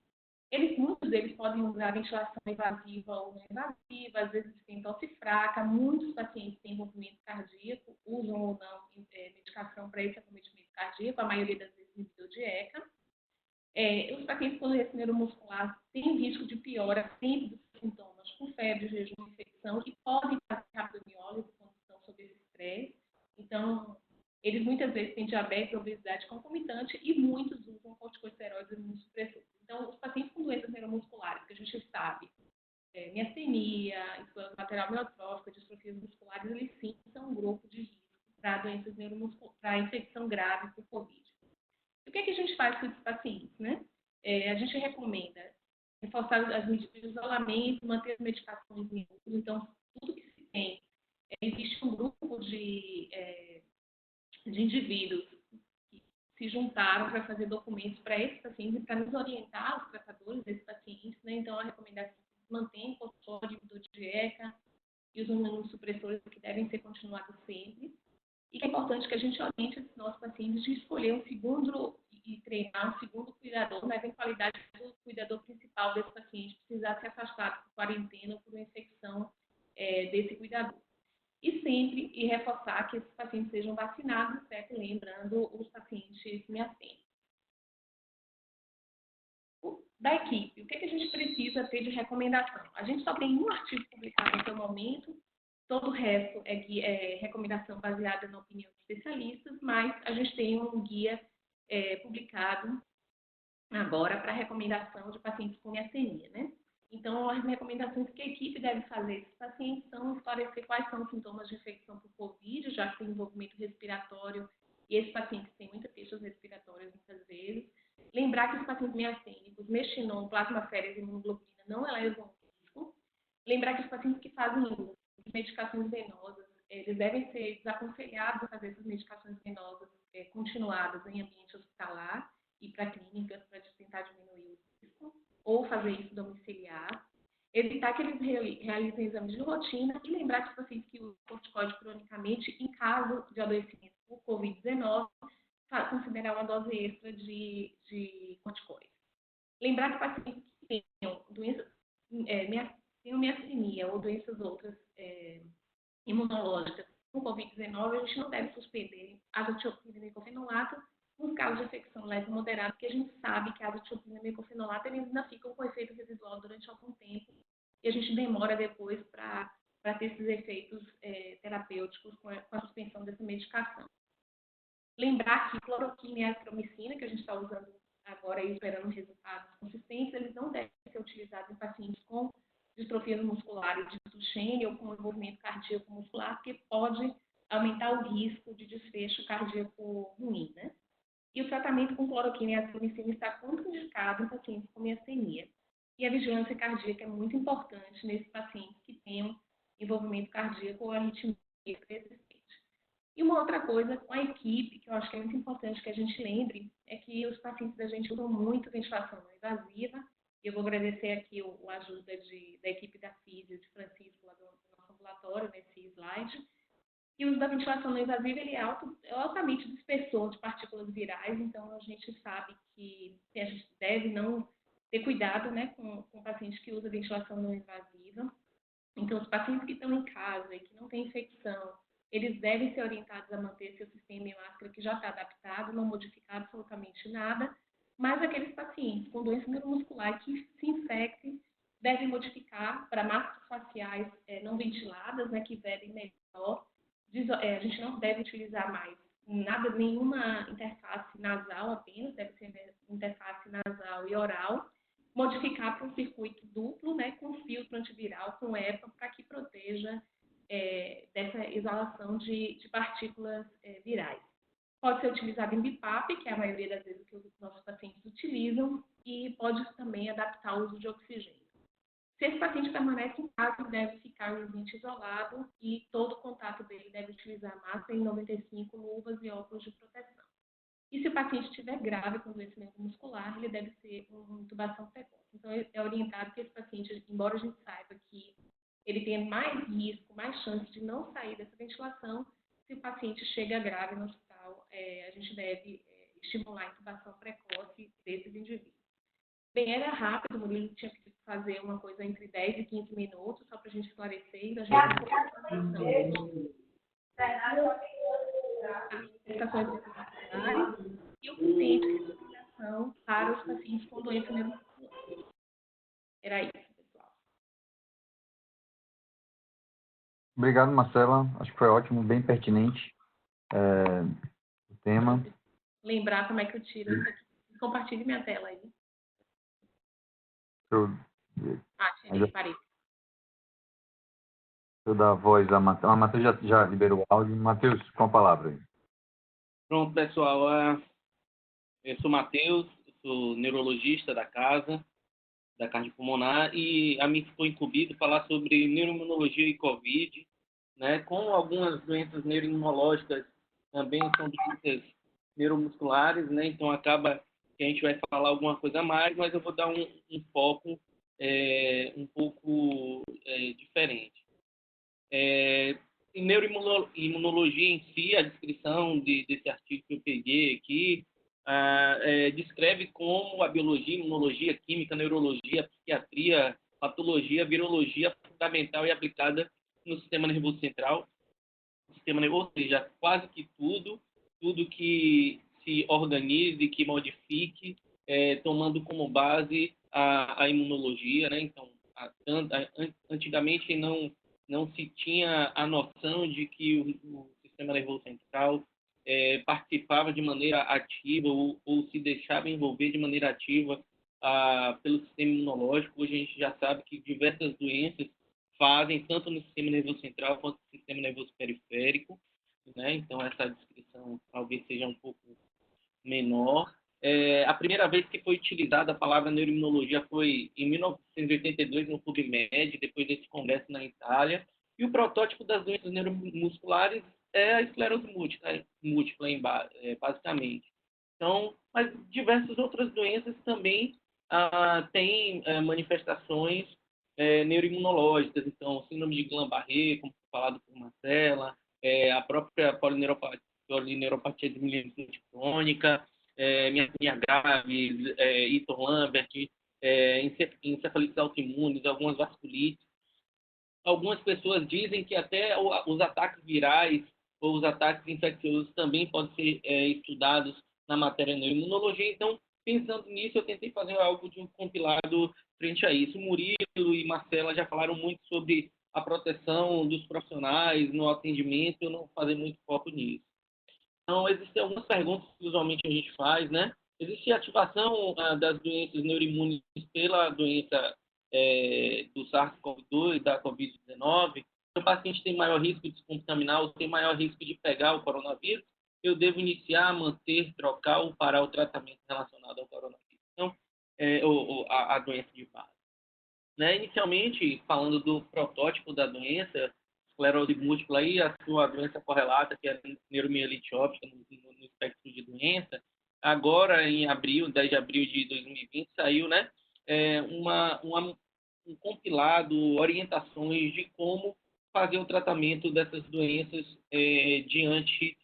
Muitos deles podem usar ventilação invasiva ou não invasiva, às vezes tem tosse fraca, muitos pacientes têm envolvimento cardíaco, usam ou não medicação para esse acometimento cardíaco, a maioria das vezes inibidor de ECA. Os pacientes com doença neuromuscular têm risco de piora sempre dos sintomas, com febre, jejum, infecção, e podem fazer rabdomiólise quando estão sob esse estresse. Então, eles muitas vezes têm diabetes, obesidade concomitante e muitos usam corticosteroides e imunossupressores. Então, os pacientes com doenças neuromusculares, que a gente sabe, miastenia, esclerose lateral amiotrófica, distrofias musculares, eles sim são um grupo de risco para doenças neuromusculares, para infecção grave por Covid. E o que é que a gente faz com esses pacientes, né? A gente recomenda reforçar as medidas de isolamento, manter as medicações em uso. Então, tudo que se tem, existe um grupo de indivíduos que se juntaram para fazer documentos para esses pacientes e para nos orientar, os tratadores desses pacientes, né? Então, a recomendação é que mantém o controle inibidor de ECA e os imunossupressores que devem ser continuados sempre. E que é importante que a gente oriente esses nossos pacientes de escolher um segundo e treinar um segundo cuidador na eventualidade do cuidador principal desse paciente precisar se afastar por quarentena ou por uma infecção desse cuidador. E sempre reforçar que esses pacientes sejam vacinados, certo? Lembrando os pacientes miastênicos. Da equipe, o que a gente precisa ter de recomendação? A gente só tem um artigo publicado até o momento, todo o resto é recomendação baseada na opinião de especialistas, mas a gente tem um guia publicado agora para recomendação de pacientes com miastenia, né? Então, as recomendações que a equipe deve fazer a esses pacientes são esclarecer quais são os sintomas de infecção por Covid, já que tem envolvimento respiratório e esses pacientes têm muitas queixas respiratórias muitas vezes. Lembrar que os pacientes miastênicos, mexinon, plasmaféreas e imunoglobulina não elevam o risco. Lembrar que os pacientes que fazem uso de medicações venosas, eles devem ser desaconselhados a fazer essas medicações venosas continuadas em ambiente hospitalar e para clínicas, para tentar diminuir o risco, ou fazer isso domiciliar. Evitar que eles realizem exames de rotina e lembrar que os pacientes que usam corticoide cronicamente, em caso de adoecimento por Covid-19, considerar uma dose extra de corticoide. Lembrar que pacientes que tenham doenças, tenham miastenia ou doenças outras imunológicas com Covid-19, a gente não deve suspender azotiopina e mecofenolato nos casos de infecção leve e moderada, porque a gente sabe que a azotiopina e mecofenolato ainda ficam com efeito residual durante algum tempo e a gente demora depois para ter esses efeitos terapêuticos com a suspensão dessa medicação. Lembrar que cloroquina e azitromicina, que a gente está usando agora e esperando resultados consistentes, eles não devem ser utilizados em pacientes com distrofias musculares de Duchenne ou com envolvimento cardíaco muscular, porque pode aumentar o risco de desfecho cardíaco ruim, né? E o tratamento com cloroquina e azitromicina está contraindicado em pacientes com miastenia. E a vigilância cardíaca é muito importante nesses pacientes que tenham envolvimento cardíaco ou arritmia persistente. E uma outra coisa com a equipe, que eu acho que é muito importante que a gente lembre, é que os pacientes da gente usam muito ventilação não invasiva. Eu vou agradecer aqui a ajuda da equipe da Físio, de Francisco, lá do nosso ambulatório, nesse slide. E o uso da ventilação não invasiva ele é altamente dispersor de partículas virais, então a gente sabe que a gente deve não ter cuidado, né, com o paciente que usa ventilação não invasiva. Então, os pacientes que estão em casa e que não têm infecção, eles devem ser orientados a manter seu sistema imunológico que já está adaptado, não modificar absolutamente nada, mas aqueles pacientes com doença neuromuscular que se infectem devem modificar para máscaras faciais não ventiladas, né, que vedem melhor. A gente não deve utilizar mais nenhuma interface nasal apenas, deve ser interface nasal e oral, modificar para um circuito duplo, né, com filtro antiviral, com EPA, para que proteja dessa exalação de partículas virais. Pode ser utilizado em BIPAP, que é a maioria das vezes que os nossos pacientes utilizam, e pode também adaptar o uso de oxigênio. Se esse paciente permanece em casa, ele deve ficar em ambiente isolado e todo o contato dele deve utilizar máscara N95, luvas e óculos de proteção. E se o paciente estiver grave com doença neuromuscular, ele deve ser uma intubação precoce. Então, é orientado que esse paciente, embora a gente saiba que ele tenha mais risco, mais chance de não sair dessa ventilação, se o paciente chega grave no hospital, a gente deve estimular a intubação precoce desses indivíduos. Bem, era rápido, o Murilo tinha que fazer uma coisa entre 10 e 15 minutos, só para a gente esclarecer, e a gente tem manifestações respiratórias e o paciente de respiração para os pacientes com doença neuromuscular. Era isso, pessoal. Obrigado, Marcela. Acho que foi ótimo, bem pertinente o tema. Lembrar como é que eu tiro isso aqui. Compartilhe minha tela aí. Tirei, parei. Deixa eu dar a voz a Matheus. A Matheus já liberou o áudio. Matheus, com a palavra aí. Pronto, pessoal. Eu sou Matheus, sou neurologista da casa, da cardiopulmonar, e a mim ficou incumbido falar sobre neuroimunologia e Covid, né? Com algumas doenças neuroimunológicas também são doenças neuromusculares, né? Então acaba que a gente vai falar alguma coisa a mais, mas eu vou dar um foco um pouco diferente. Em neuroimunologia em si, a descrição desse artigo que eu peguei aqui descreve como a biologia, imunologia, química, neurologia, psiquiatria, patologia, virologia fundamental e aplicada no sistema nervoso central, ou seja, quase que tudo que se organize, que modifique, tomando como base a imunologia, né? Então, antigamente não se tinha a noção de que o sistema nervoso central participava de maneira ativa ou se deixava envolver de maneira ativa pelo sistema imunológico. Hoje a gente já sabe que diversas doenças fazem tanto no sistema nervoso central quanto no sistema nervoso periférico, né? Então essa descrição talvez seja um pouco menor. A primeira vez que foi utilizada a palavra neuroimunologia foi em 1982 no PubMed, depois desse congresso na Itália. E o protótipo das doenças neuromusculares é a esclerose múltipla, basicamente. Então, mas diversas outras doenças também têm manifestações neuroimunológicas. Então, síndrome de Guillain-Barré, como falado por Marcela, a própria polineuropatia desmielinite crônica, miastenia graves, Eaton Lambert, encefalites autoimunes, algumas vasculites. Algumas pessoas dizem que até os ataques virais ou os ataques infecciosos também podem ser estudados na matéria neuroimunologia. Então, pensando nisso, eu tentei fazer algo de um compilado frente a isso. Murilo e Marcela já falaram muito sobre a proteção dos profissionais no atendimento, eu não vou fazer muito foco nisso. Então, existem algumas perguntas que usualmente a gente faz, né? Existe a ativação das doenças neuroimunes pela doença do SARS-CoV-2, da COVID-19? Se o paciente tem maior risco de se contaminar ou tem maior risco de pegar o coronavírus, eu devo iniciar, manter, trocar ou parar o tratamento relacionado ao coronavírus. Então, a doença de base. Né? Inicialmente, falando do protótipo da doença, esclerose múltipla e a sua doença correlata, que é a neuromielite óptica no espectro de doença, agora em abril, 10 de abril de 2020, saiu, né, um compilado, orientações de como fazer o tratamento dessas doenças diante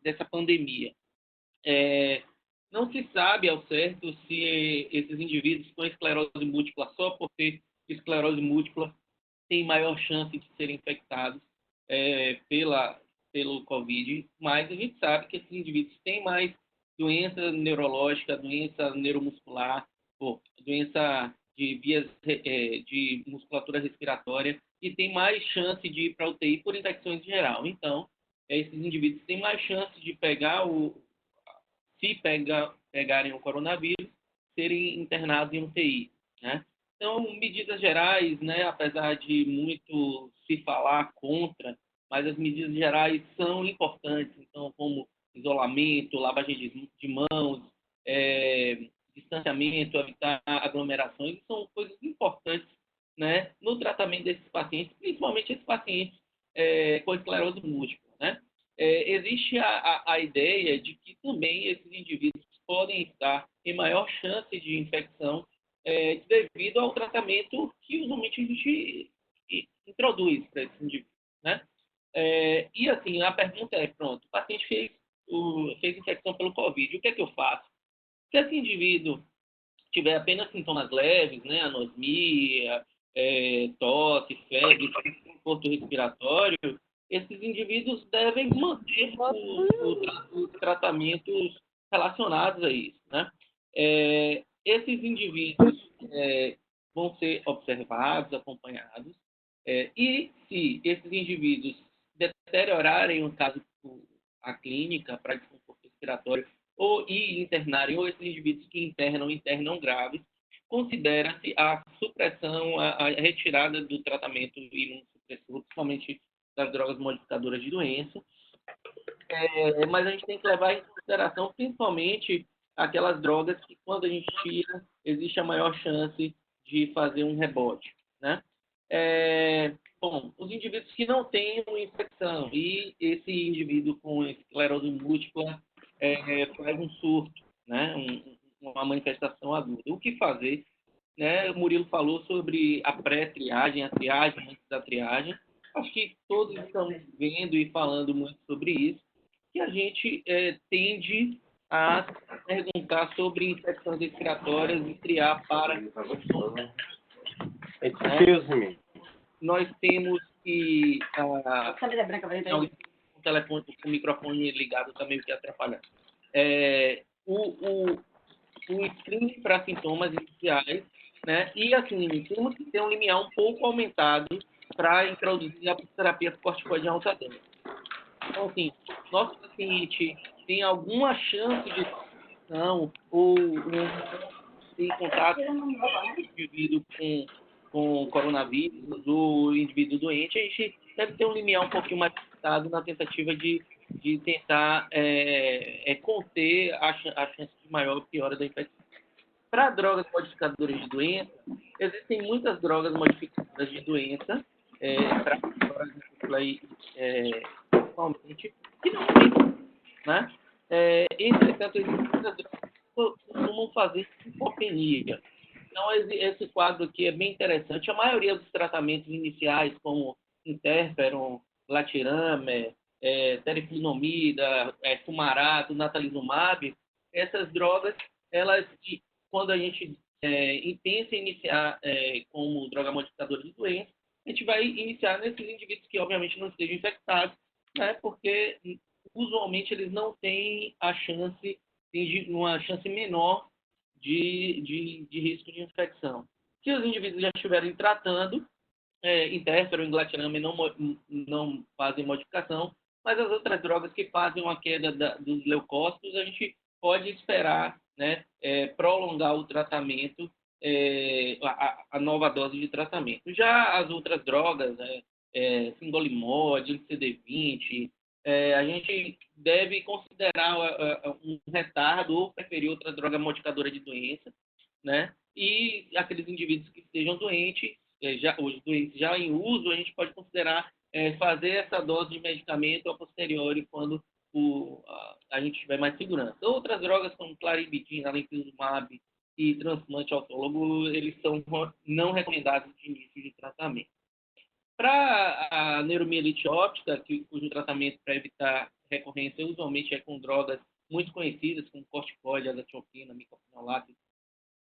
dessa pandemia. Não se sabe ao certo se esses indivíduos com esclerose múltipla, só por ter esclerose múltipla, têm maior chance de serem infectados pelo Covid, mas a gente sabe que esses indivíduos têm mais doença neurológica, doença neuromuscular, ou doença de vias de musculatura respiratória e tem mais chance de ir para a UTI por infecções em geral. Então, esses indivíduos têm mais chance de pegar se pegarem o coronavírus, serem internados em UTI, né? Então, medidas gerais, né, apesar de muito se falar contra, mas as medidas gerais são importantes, então, como isolamento, lavagem de mãos, distanciamento, evitar aglomerações, são coisas importantes, né, no tratamento desses pacientes, principalmente esses pacientes com esclerose múltipla, né? Existe a ideia de que também esses indivíduos podem estar em maior chance de infecção devido ao tratamento que usualmente a gente introduz para esses indivíduos, né? E assim, a pergunta é, pronto, o paciente fez infecção pelo Covid, o que é que eu faço? Se esse indivíduo tiver apenas sintomas leves, né, anosmia, tosse, febre, desconforto respiratório, esses indivíduos devem manter os tratamentos relacionados a isso, né? Esses indivíduos vão ser observados, acompanhados, e se esses indivíduos deteriorarem o caso a clínica para desconforto respiratório e internarem, ou esses indivíduos que internam graves, considera-se a supressão, a retirada do tratamento imunossupressor, principalmente das drogas modificadoras de doença. Mas a gente tem que levar em consideração principalmente aquelas drogas que, quando a gente tira, existe a maior chance de fazer um rebote, né? Bom, os indivíduos que não têm uma infecção e esse indivíduo com esclerose múltipla faz um surto, né? Uma manifestação aguda. O que fazer? Né? O Murilo falou sobre a pré-triagem, a triagem antes da triagem. Acho que todos estão vendo e falando muito sobre isso, que a gente tende a perguntar sobre infecções respiratórias e triar para... Nós temos que... o telefone, o microfone ligado está meio que atrapalhando. O screening para sintomas iniciais, né? E assim, temos que ter um limiar um pouco aumentado para introduzir a terapia corticoide em alta dose. Então, assim, nosso paciente tem alguma chance de infecção ou ter contato com o indivíduo com coronavírus, o indivíduo doente, a gente deve ter um limiar um pouquinho mais limitado na tentativa de tentar conter a chance de maior piora da infecção. Para drogas modificadoras de doença, existem muitas drogas modificadoras de doença, para principalmente, que não tem, né? Entretanto, existem muitas drogas que costumam fazer hipopenia. Então, esse quadro aqui é bem interessante. A maioria dos tratamentos iniciais, como interferon, glatiramer, teriflunomida, fumarato, natalizumab, essas drogas, elas, quando a gente pensa em iniciar como droga modificadora de doença, a gente vai iniciar nesses indivíduos que, obviamente, não estejam infectados, né, porque, usualmente, eles não têm uma chance menor de risco de infecção. Se os indivíduos já estiverem tratando, interferon e glatiramer não fazem modificação, mas as outras drogas que fazem uma queda dos leucócitos, a gente pode esperar, né, prolongar o tratamento, a nova dose de tratamento. Já as outras drogas, fingolimod, CD20, a gente deve considerar um retardo ou preferir outra droga modificadora de doença, né? E aqueles indivíduos que estejam doentes, os doentes já em uso, a gente pode considerar fazer essa dose de medicamento a posteriori, quando a gente tiver mais segurança. Outras drogas como claribidina, alemtuzumab e transplante autólogo, eles são não recomendados de início de tratamento. Para a neuromielite óptica, cujo tratamento para evitar recorrência usualmente é com drogas muito conhecidas, como corticoide, azathioprina, micophenolate,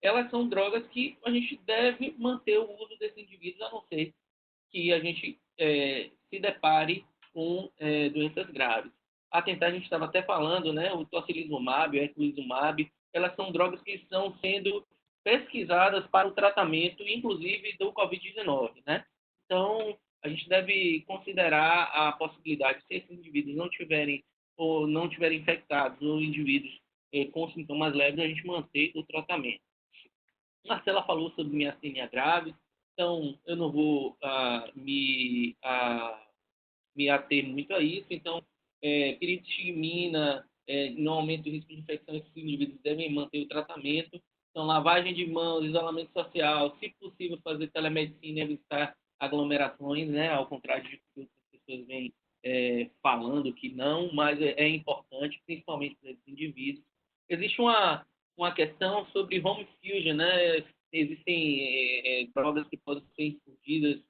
elas são drogas que a gente deve manter o uso desses indivíduos, a não ser que a gente se depare com doenças graves. A gente estava até falando, né, o tocilizumab, o eculizumab, elas são drogas que estão sendo pesquisadas para o tratamento, inclusive, do Covid-19, né? Então, a gente deve considerar a possibilidade, se esses indivíduos não tiverem infectados, ou indivíduos com sintomas leves, a gente manter o tratamento. Marcela falou sobre miastenia grave, então eu não vou me ater muito a isso. Então, piritidigmina, não aumenta o risco de infecção, esses indivíduos devem manter o tratamento. Então, lavagem de mãos, isolamento social, se possível fazer telemedicina e evitar aglomerações, né? Ao contrário de que outras pessoas vêm falando que não, mas é importante, principalmente para esses indivíduos. Existe uma questão sobre home fusion, né? Existem drogas que podem ser infundidas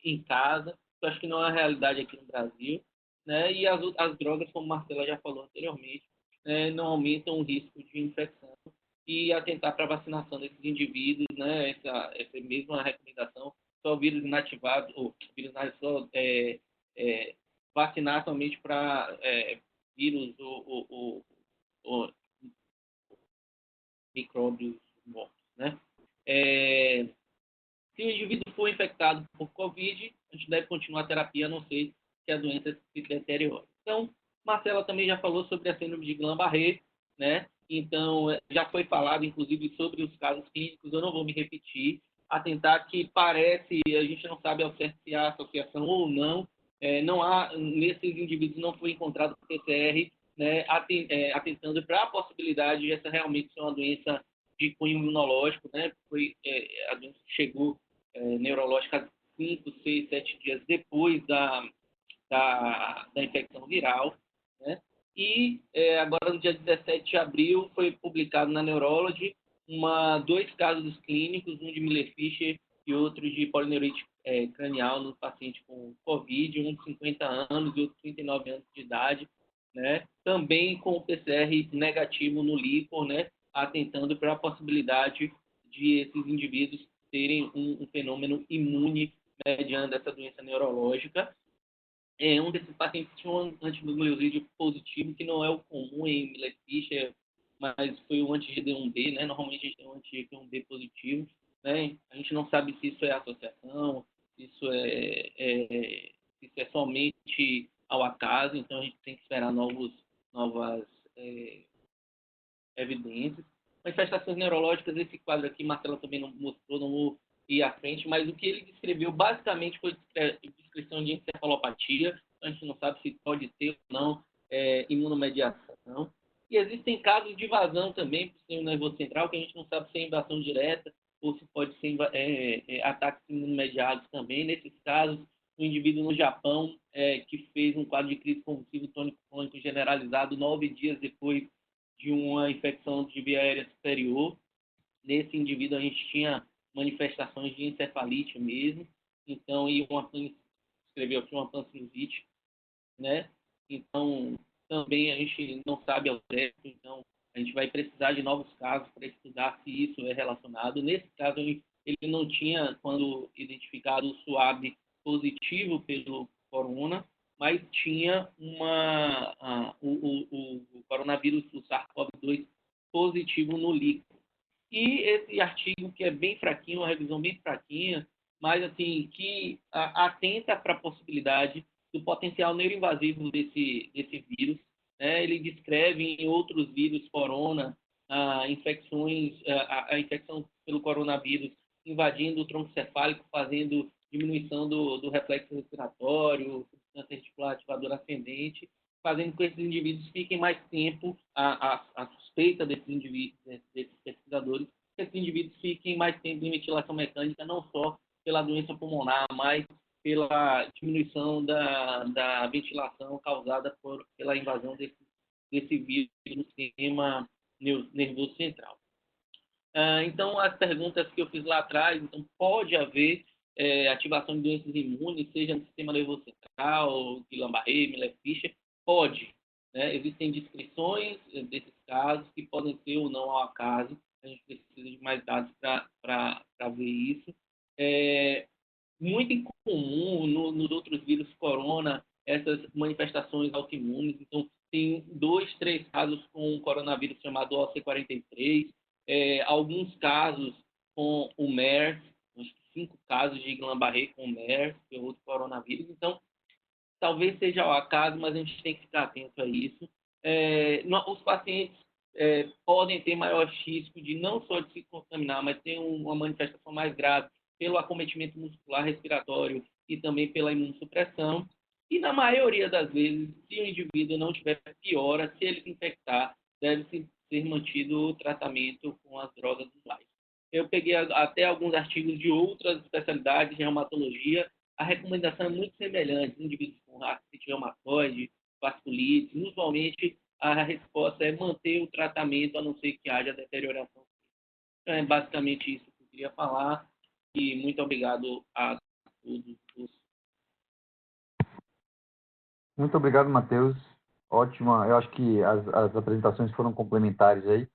em casa, que eu acho que não é a realidade aqui no Brasil, né? E as drogas, como a Marcela já falou anteriormente, né, não aumentam o risco de infecção e atentar para a vacinação desses indivíduos, né, essa mesma recomendação, só vírus inativados, ou vírus só vacinar somente para vírus ou micróbios mortos, né? Se o indivíduo for infectado por Covid, a gente deve continuar a terapia, a não ser que a doença se deteriore. Então, Marcela também já falou sobre a síndrome de Guillain-Barré, né? Então, já foi falado, inclusive, sobre os casos clínicos, eu não vou me repetir, atentar que parece, a gente não sabe ao certo se há associação ou não, não há, nesses indivíduos não foi encontrado PCR, né, atentando para a possibilidade de essa realmente ser uma doença de cunho imunológico, né? A doença chegou neurológica 5, 6, 7 dias depois da infecção viral, né? E agora, no dia 17 de abril, foi publicado na Neurology dois casos clínicos, um de Miller-Fisher e outro de polineurite cranial no paciente com Covid, um de 50 anos e outro de 39 anos de idade, né? Também com o PCR negativo no líquor, né? Atentando para a possibilidade de esses indivíduos terem um fenômeno imune mediante essa doença neurológica. Um desses pacientes tinha um antinucleosídeo positivo, que não é o comum em Miller-Fisher, mas foi o anti-GD1B, né? Normalmente a gente tem um anti-GD1B positivo, né? A gente não sabe se isso é associação, se isso é somente ao acaso, então a gente tem que esperar novas evidências. Manifestações neurológicas, esse quadro aqui, Marcela também não mostrou, não vou ir à frente, mas o que ele descreveu basicamente foi descrição de encefalopatia, a gente não sabe se pode ter ou não imunomediação. E existem casos de invasão também por sistema nervoso central, que a gente não sabe se é invasão direta ou se pode ser ataques imunomediados também. Nesses casos, um indivíduo no Japão que fez um quadro de crise convulsiva tônico-clônico generalizado 9 dias depois de uma infecção de via aérea superior. Nesse indivíduo a gente tinha manifestações de encefalite mesmo, então, e escreveu aqui uma pansinusite, né? Então, também a gente não sabe ao certo, então a gente vai precisar de novos casos para estudar se isso é relacionado. Nesse caso, ele não tinha, quando identificado o SWAB positivo pelo corona, mas tinha o coronavírus, o SARS-CoV-2 positivo no líquido. E esse artigo, que é bem fraquinho, uma revisão bem fraquinha, mas assim, que atenta para a possibilidade do potencial neuroinvasivo desse vírus, né? Ele descreve em outros vírus corona a infecção pelo coronavírus invadindo o tronco cefálico, fazendo diminuição do reflexo respiratório, substância reticular ativadora ascendente, fazendo com que esses indivíduos fiquem mais tempo, a suspeita desses indivíduos, desses pesquisadores, que esses indivíduos fiquem mais tempo em ventilação mecânica, não só pela doença pulmonar, mas pela diminuição da ventilação causada pela invasão desse vírus no sistema nervoso central. Então, as perguntas que eu fiz lá atrás, então, pode haver ativação de doenças imunes, seja no sistema nervoso central, Guillain-Barré, Miller-Fisher, pode. Né? Existem descrições desses casos que podem ser ou não ao acaso, a gente precisa de mais dados para ver isso. Muito incomum nos outros vírus corona essas manifestações autoimunes, então tem 2, 3 casos com um coronavírus chamado OC43, alguns casos com o MERS, 5 casos de Guillain-Barré com o MERS, que é outro coronavírus. Então, talvez seja ao acaso, mas a gente tem que ficar atento a isso. Os pacientes podem ter maior risco de não só de se contaminar, mas ter uma manifestação mais grave pelo acometimento muscular respiratório e também pela imunossupressão. E, na maioria das vezes, se o indivíduo não tiver piora, se ele se infectar, deve ser mantido o tratamento com as drogas usuais. Eu peguei até alguns artigos de outras especialidades de reumatologia. A recomendação é muito semelhante. Indivíduos com artrite reumatoide, vasculite, usualmente a resposta é manter o tratamento, a não ser que haja deterioração. Então, é basicamente isso que eu queria falar. E muito obrigado a todos. Muito obrigado, Matheus. Ótima. Eu acho que as apresentações foram complementares aí.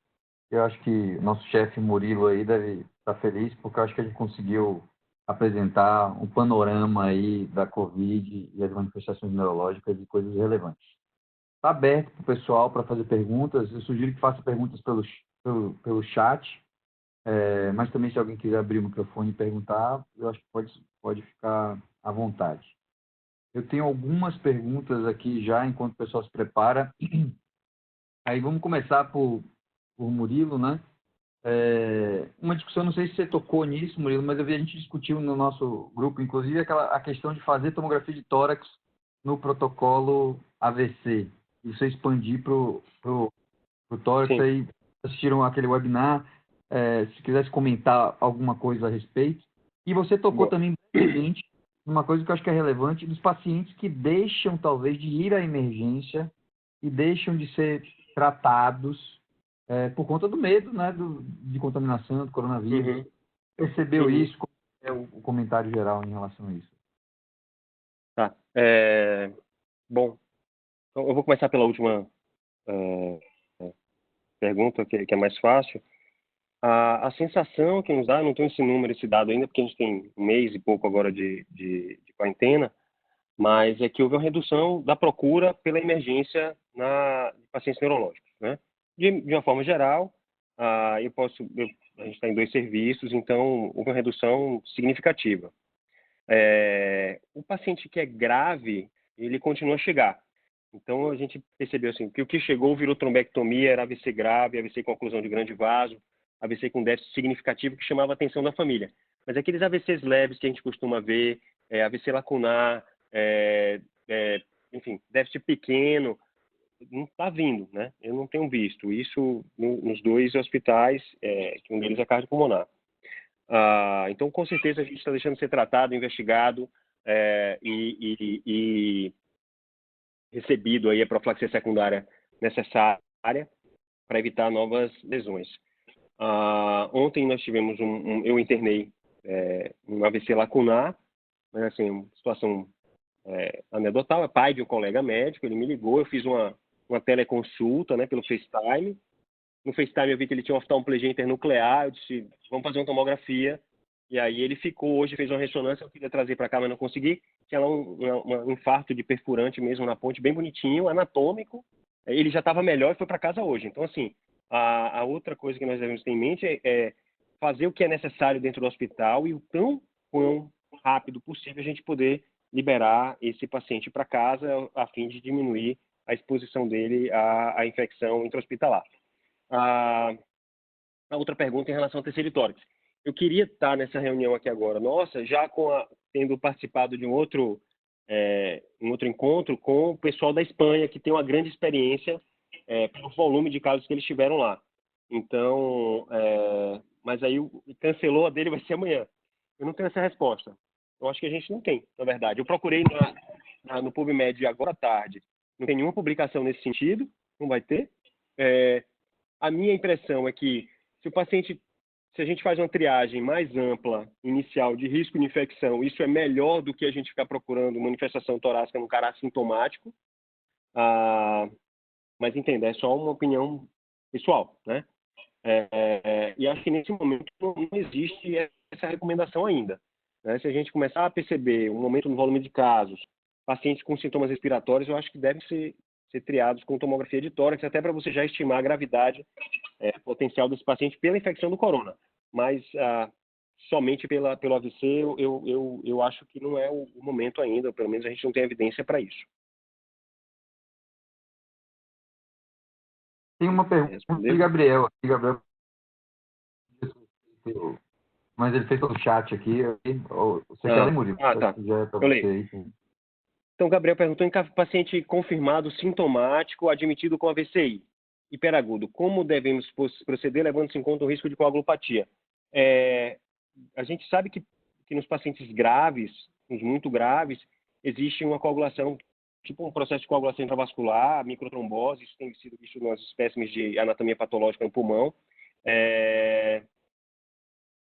Eu acho que nosso chefe Murilo aí deve estar feliz, porque eu acho que a gente conseguiu apresentar um panorama aí da Covid e as manifestações neurológicas e coisas relevantes. Está aberto para o pessoal para fazer perguntas. Eu sugiro que faça perguntas pelo chat, mas também se alguém quiser abrir o microfone e perguntar, eu acho que pode ficar à vontade. Eu tenho algumas perguntas aqui já, enquanto o pessoal se prepara. Aí vamos começar por Murilo, né? Uma discussão, não sei se você tocou nisso, Murilo, mas eu vi a gente discutiu no nosso grupo, inclusive, a questão de fazer tomografia de tórax no protocolo AVC. Isso expandir para o tórax. Sim. Aí assistiram aquele webinar, se quisesse comentar alguma coisa a respeito. E você tocou Bom. também brevemente numa coisa que eu acho que é relevante, dos pacientes que deixam, talvez, de ir à emergência e deixam de ser tratados por conta do medo, né, de contaminação do coronavírus. Uhum. Percebeu Uhum. isso? Qual é o comentário geral em relação a isso? Tá. Bom, então eu vou começar pela última pergunta, que é mais fácil. A sensação que nos dá, não tenho esse número, esse dado ainda, porque a gente tem um mês e pouco agora de quarentena, mas é que houve uma redução da procura pela emergência de pacientes neurológicos, né? De uma forma geral, a gente está em 2 serviços, então houve uma redução significativa. O paciente que é grave, ele continua a chegar. Então a gente percebeu assim, que o que chegou virou trombectomia, era AVC grave, AVC com oclusão de grande vaso, AVC com déficit significativo que chamava a atenção da família. Mas aqueles AVCs leves que a gente costuma ver, AVC lacunar, enfim, déficit pequeno, não está vindo, né? Eu não tenho visto isso nos 2 hospitais, que um deles é cardiopulmonar. Então, com certeza, a gente está deixando de ser tratado, investigado e recebido aí a profilaxia secundária necessária para evitar novas lesões. Ontem nós tivemos eu internei um AVC lacunar, mas assim, uma situação anedotal, é pai de um colega médico, ele me ligou, eu fiz uma teleconsulta, né, pelo FaceTime. No FaceTime eu vi que ele tinha uma oftalmoplegia internuclear, eu disse, vamos fazer uma tomografia. E aí ele ficou hoje, fez uma ressonância, eu queria trazer para cá, mas não consegui. Tinha lá um infarto de perfurante mesmo na ponte, bem bonitinho, anatômico. Ele já estava melhor e foi para casa hoje. Então, assim, a outra coisa que nós devemos ter em mente é fazer o que é necessário dentro do hospital e o quão rápido possível a gente poder liberar esse paciente para casa a fim de diminuir a exposição dele à infecção intra-hospitalar. A outra pergunta em relação ao terceiro tórax. Eu queria estar nessa reunião aqui agora. Nossa, já tendo participado de um outro encontro com o pessoal da Espanha, que tem uma grande experiência pelo volume de casos que eles tiveram lá. Então, mas aí cancelou a dele, vai ser amanhã. Eu não tenho essa resposta. Eu acho que a gente não tem, na verdade. Eu procurei no PubMed agora à tarde. Não tem nenhuma publicação nesse sentido, não vai ter. A minha impressão é que se a gente faz uma triagem mais ampla, inicial, de risco de infecção, isso é melhor do que a gente ficar procurando manifestação torácica no cara assintomático. Mas entenda, é só uma opinião pessoal, né? E acho que nesse momento não existe essa recomendação ainda, né? Se a gente começar a perceber um aumento no volume de casos, pacientes com sintomas respiratórios, eu acho que devem ser triados com tomografia de tórax, até para você já estimar a gravidade potencial desse paciente pela infecção do corona. Mas somente pelo AVC, eu acho que não é o momento ainda, ou pelo menos a gente não tem evidência para isso. Tem uma pergunta de Gabriel. Mas ele fez pelo chat aqui. Você quer ler, Murilo? Tá. Eu leio. Então, Gabriel perguntou em paciente confirmado sintomático admitido com AVCI hiperagudo, como devemos proceder levando-se em conta o risco de coagulopatia? A gente sabe que nos pacientes graves, nos muito graves, existe uma coagulação, tipo um processo de coagulação intravascular, microtrombose, isso tem sido visto nas espécimes de anatomia patológica no pulmão.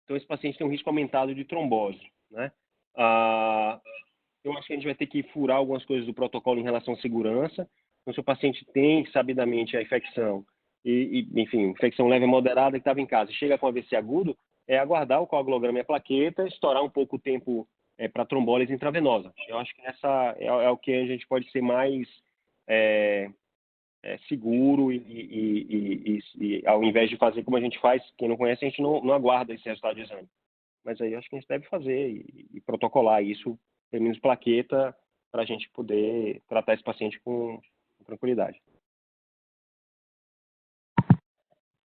Então, esse paciente tem um risco aumentado de trombose, né? Eu acho que a gente vai ter que furar algumas coisas do protocolo em relação à segurança. Então, se o paciente tem sabidamente a infecção, enfim, infecção leve e moderada que estava em casa, e chega com AVC agudo, é aguardar o coagulograma e a plaqueta, estourar um pouco o tempo para trombólise intravenosa. Eu acho que essa é o que a gente pode ser mais seguro e ao invés de fazer como a gente faz, quem não conhece, a gente não aguarda esse resultado de exame. Mas aí eu acho que a gente deve fazer e protocolar isso, pelo menos plaqueta, para a gente poder tratar esse paciente com tranquilidade.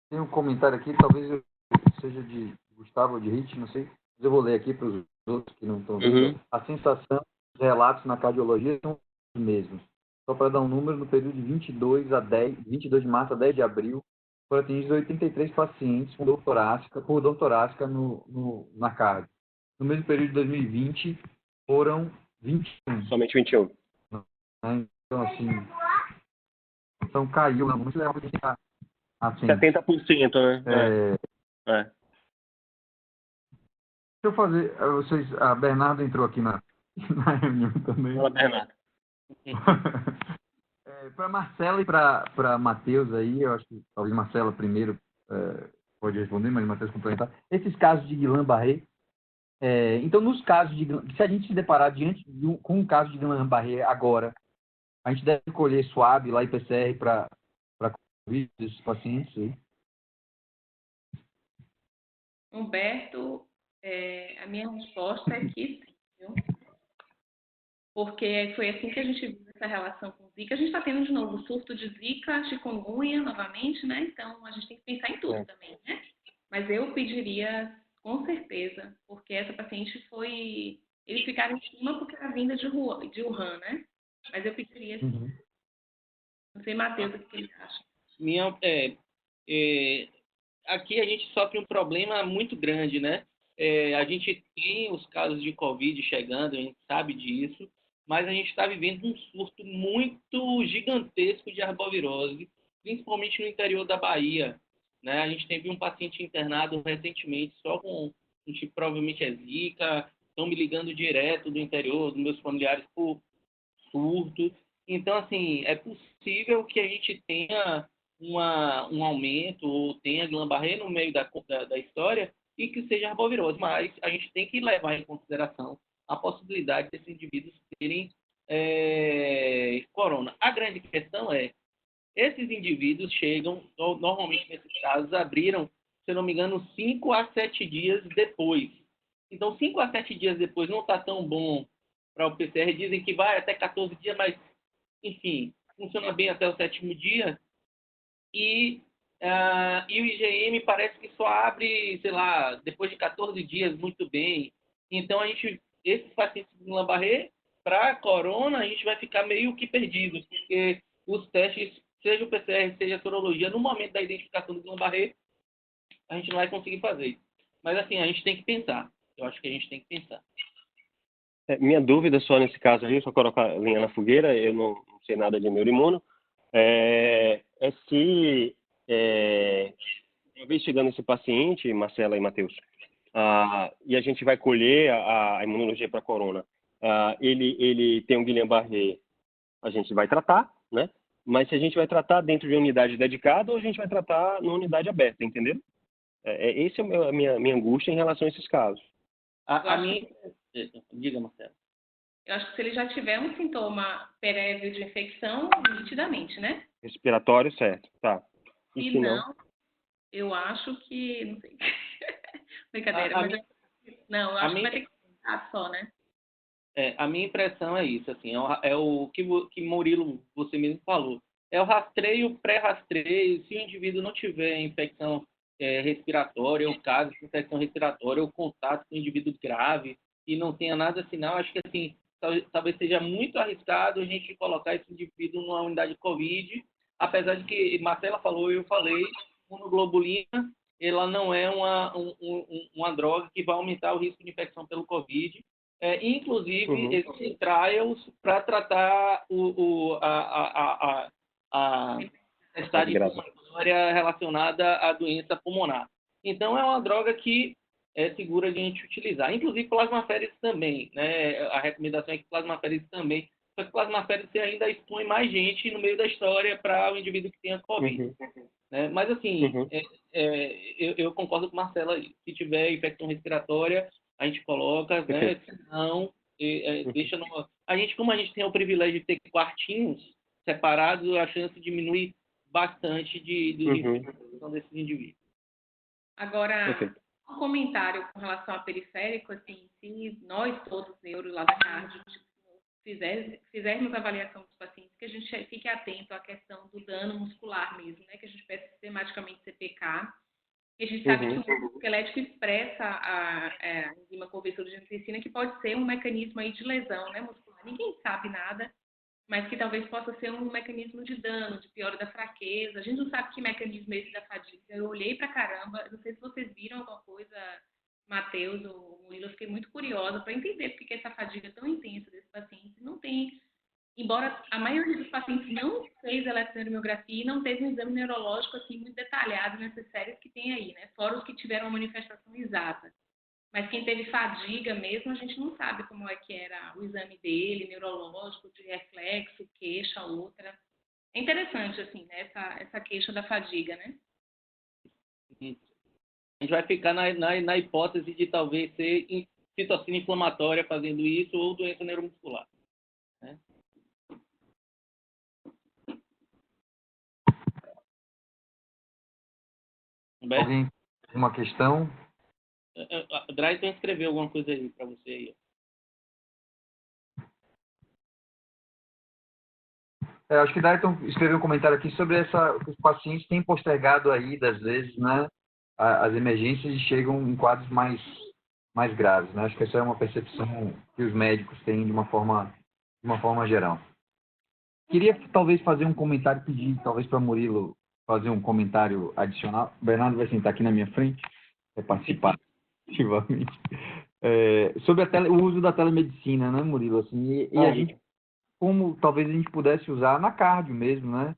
Tem um comentário aqui, talvez seja de Gustavo ou de Rich, não sei, mas eu vou ler aqui para os outros que não estão vendo. Uhum. A sensação, os relatos na cardiologia são os mesmos. Só para dar um número, no período de 22 de março a 10 de abril, foram atendidos 83 pacientes por dor torácica na cardio. No mesmo período de 2020, foram 21. Somente 21. Então, assim, então caiu, não se leva para ficar assim. 70%, né? Deixa eu fazer, a Bernardo entrou aqui na reunião também. Fala, Bernardo. Para Marcela e para Matheus aí, eu acho que talvez Marcela primeiro pode responder, mas Matheus complementar. Esses casos de Guillain-Barré, então nos casos se a gente se deparar com um caso de Guillain-Barré agora, a gente deve colher SWAB lá e PCR para Covid desses pacientes aí? Humberto, a minha resposta é que sim, viu? Porque foi assim que a gente viu essa relação com Zika. A gente está tendo de novo o surto de Zika, chikungunya novamente, né? Então a gente tem que pensar em tudo também, né? Mas eu pediria, com certeza, porque essa paciente eles ficaram em cima porque era vinda de Wuhan, né? Mas eu pediria, sim. Não sei, Matheus, o que ele acha. Aqui a gente sofre um problema muito grande, né? A gente tem os casos de Covid chegando, a gente sabe disso, mas a gente está vivendo um surto muito gigantesco de arbovirose, principalmente no interior da Bahia, né? A gente teve um paciente internado recentemente só com um tipo, provavelmente é Zika, estão me ligando direto do interior, dos meus familiares por surto. Então, assim, é possível que a gente tenha um aumento ou tenha Guillain-Barré no meio da história e que seja arbovirose, mas a gente tem que levar em consideração a possibilidade desses indivíduos terem corona. A grande questão é, esses indivíduos chegam, normalmente nesses casos, abriram, se eu não me engano, 5 a 7 dias depois. Então, 5 a 7 dias depois não está tão bom para o PCR. Dizem que vai até 14 dias, mas, enfim, funciona bem até o 7º dia. E o IgM parece que só abre, sei lá, depois de 14 dias muito bem. Então, esses pacientes de Guillain-Barré, para corona, a gente vai ficar meio que perdido, porque os testes, seja o PCR, seja a sorologia, no momento da identificação do Guillain-Barré, a gente não vai conseguir fazer. Mas, assim, a gente tem que pensar. Eu acho que a gente tem que pensar. Minha dúvida só nesse caso aí, só colocar a linha na fogueira, eu não sei nada de neuroimuno, se, uma vez chegando esse paciente, Marcela e Matheus, e a gente vai colher a imunologia para corona, ele tem um Guillain-Barré, a gente vai tratar, né? Mas se a gente vai tratar dentro de uma unidade dedicada ou a gente vai tratar numa unidade aberta, entendeu? Essa é a minha angústia em relação a esses casos. Diga, Marcelo. Eu acho que se ele já tiver um sintoma prévio de infecção, nitidamente, né? Respiratório, certo. Tá. E se não, eu acho que... Não sei. Brincadeira, mas... Não, eu acho que vai ter que tentar só, né? A minha impressão é isso, assim, é o que Murilo, você mesmo falou. É o rastreio, pré-rastreio. Se o indivíduo não tiver infecção respiratória, ou caso de infecção respiratória, ou contato com um indivíduo grave, e não tenha nada sinal, acho que, assim, talvez seja muito arriscado a gente colocar esse indivíduo numa unidade de Covid, apesar de que Marcela falou, eu falei, imunoglobulina, ela não é uma droga que vai aumentar o risco de infecção pelo Covid. Inclusive, existem trials para tratar a testagem pulmonar relacionada à doença pulmonar. Então, é uma droga que é segura de a gente utilizar. Inclusive, plasmaféresis também, né? A recomendação é que plasmaféresis também Só que plasmaféria você ainda expõe mais gente no meio da história para o indivíduo que tenha Covid. Uhum. Né? Mas, assim, Uhum. eu concordo com Marcela. Se tiver infecção respiratória, a gente coloca, né? Perfeito. Se não, deixa no... Como a gente tem o privilégio de ter quartinhos separados, a chance diminui bastante de Uhum. infecção desses indivíduos. Agora, Perfeito. um comentário com relação a periférico, assim, se nós todos, neuro lá da cardio, fizermos a avaliação dos pacientes, que a gente fique atento à questão do dano muscular mesmo, né? Que a gente peça sistematicamente CPK. E a gente sabe que o músculo esquelético expressa a enzima conversora de angiotensina, que pode ser um mecanismo aí de lesão, né, muscular. Ninguém sabe nada, mas que talvez possa ser um mecanismo de dano, de piora da fraqueza. A gente não sabe que mecanismo é esse da fadiga. Eu olhei pra caramba, não sei se vocês viram alguma coisa, Matheus ou Murilo, eu fiquei muito curiosa para entender por que essa fadiga é tão intensa desse paciente. Não tem, embora a maioria dos pacientes não fez eletromiografia e não teve um exame neurológico assim muito detalhado nessas séries que tem aí, né? Fora os que tiveram uma manifestação exata. Mas quem teve fadiga mesmo, a gente não sabe como é que era o exame dele, neurológico, de reflexo, queixa, outra. É interessante, assim, né, essa queixa da fadiga, né? A gente vai ficar na hipótese de talvez ser citocina inflamatória fazendo isso ou doença neuromuscular. Né? Alguém tem uma questão? A Drayton escreveu alguma coisa aí para você aí. Acho que Dayton escreveu um comentário aqui sobre que os pacientes têm postergado aí, às vezes, né, as emergências e chegam em quadros mais graves, né? Acho que essa é uma percepção que os médicos têm de uma forma geral. Queria talvez fazer um comentário, pedir talvez para Murilo fazer um comentário adicional. O Bernardo vai sentar aqui na minha frente, vai participar ativamente. Sobre o uso da telemedicina, né, Murilo? Assim, e a gente, como talvez a gente pudesse usar na cardio mesmo, né?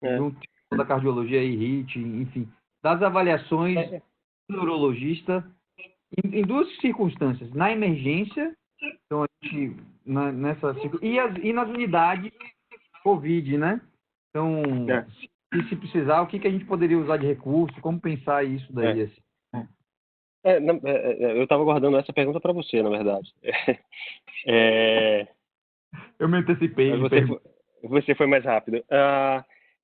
Junto da cardiologia e HIIT, enfim, das avaliações do neurologista em duas circunstâncias, na emergência, então a gente e nas unidades COVID, né? Então, se precisar, o que a gente poderia usar de recurso, como pensar isso daí, assim? Eu estava guardando essa pergunta para você, na verdade. Eu me antecipei. Você foi mais rápido.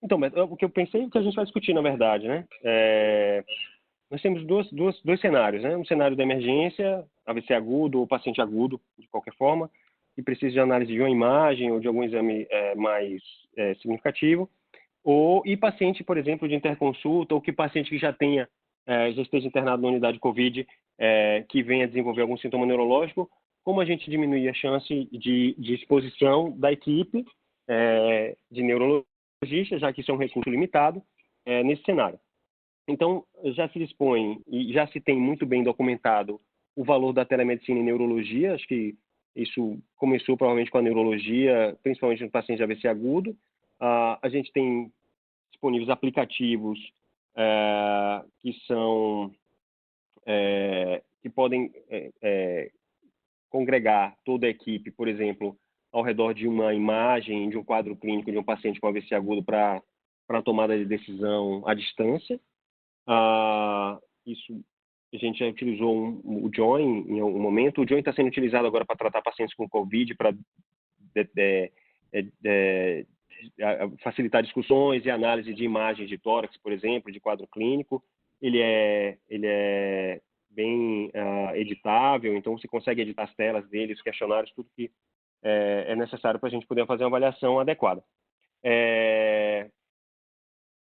Então, o que eu pensei é que a gente vai discutir, na verdade, né? Nós temos dois cenários, né? Um cenário da emergência, AVC agudo ou paciente agudo, de qualquer forma, que precisa de análise de uma imagem ou de algum exame mais significativo, e paciente, por exemplo, de interconsulta, ou que paciente que já esteja internado na unidade COVID, que venha desenvolver algum sintoma neurológico, como a gente diminuir a chance de exposição da equipe de neurologistas, já que isso é um recurso limitado, nesse cenário. Então, já se dispõe e já se tem muito bem documentado o valor da telemedicina em neurologia. Acho que isso começou provavelmente com a neurologia, principalmente no paciente de AVC agudo. A gente tem disponíveis aplicativos que podem congregar toda a equipe, por exemplo, ao redor de uma imagem, de um quadro clínico de um paciente com AVC agudo para a tomada de decisão à distância. Isso a gente já utilizou o Join em algum momento. O Join está sendo utilizado agora para tratar pacientes com COVID, para facilitar discussões e análise de imagens de tórax, por exemplo, de quadro clínico. Ele é bem editável, então você consegue editar as telas dele, os questionários, tudo que é necessário para a gente poder fazer uma avaliação adequada.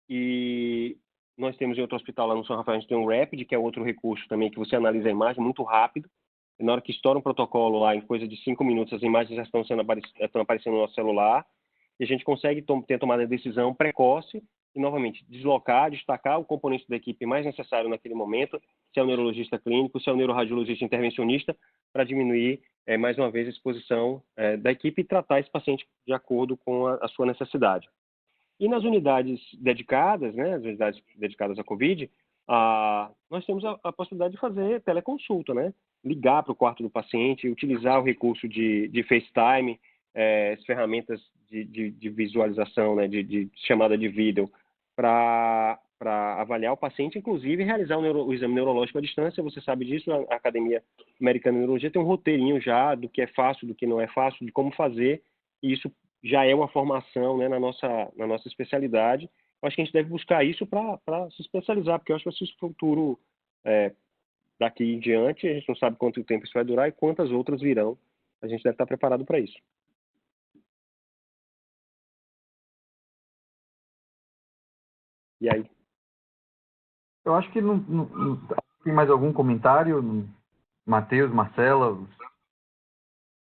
E nós temos em outro hospital lá no São Rafael, a gente tem um Rapid, que é outro recurso também, que você analisa a imagem muito rápido. E na hora que estoura um protocolo lá, em coisa de 5 minutos, as imagens já estão aparecendo no nosso celular. E a gente consegue ter tomada de decisão precoce e, novamente, destacar o componente da equipe mais necessário naquele momento, se é o neurologista clínico, se é o neuroradiologista intervencionista, para diminuir, mais uma vez, a exposição da equipe e tratar esse paciente de acordo com a sua necessidade. E nas unidades dedicadas, né, as unidades dedicadas à COVID, nós temos a possibilidade de fazer teleconsulta, né? Ligar para o quarto do paciente, utilizar o recurso de FaceTime as ferramentas de visualização, né, de chamada de vídeo, para avaliar o paciente, inclusive realizar o exame neurológico à distância. Você sabe disso, a Academia Americana de Neurologia tem um roteirinho já do que é fácil, do que não é fácil, de como fazer, e isso já é uma formação, né, na nossa especialidade. Eu acho que a gente deve buscar isso para se especializar, porque eu acho que vai ser o futuro daqui em diante. A gente não sabe quanto tempo isso vai durar e quantas outras virão. A gente deve estar preparado para isso. E aí? Eu acho que não tem mais algum comentário, Matheus, Marcela?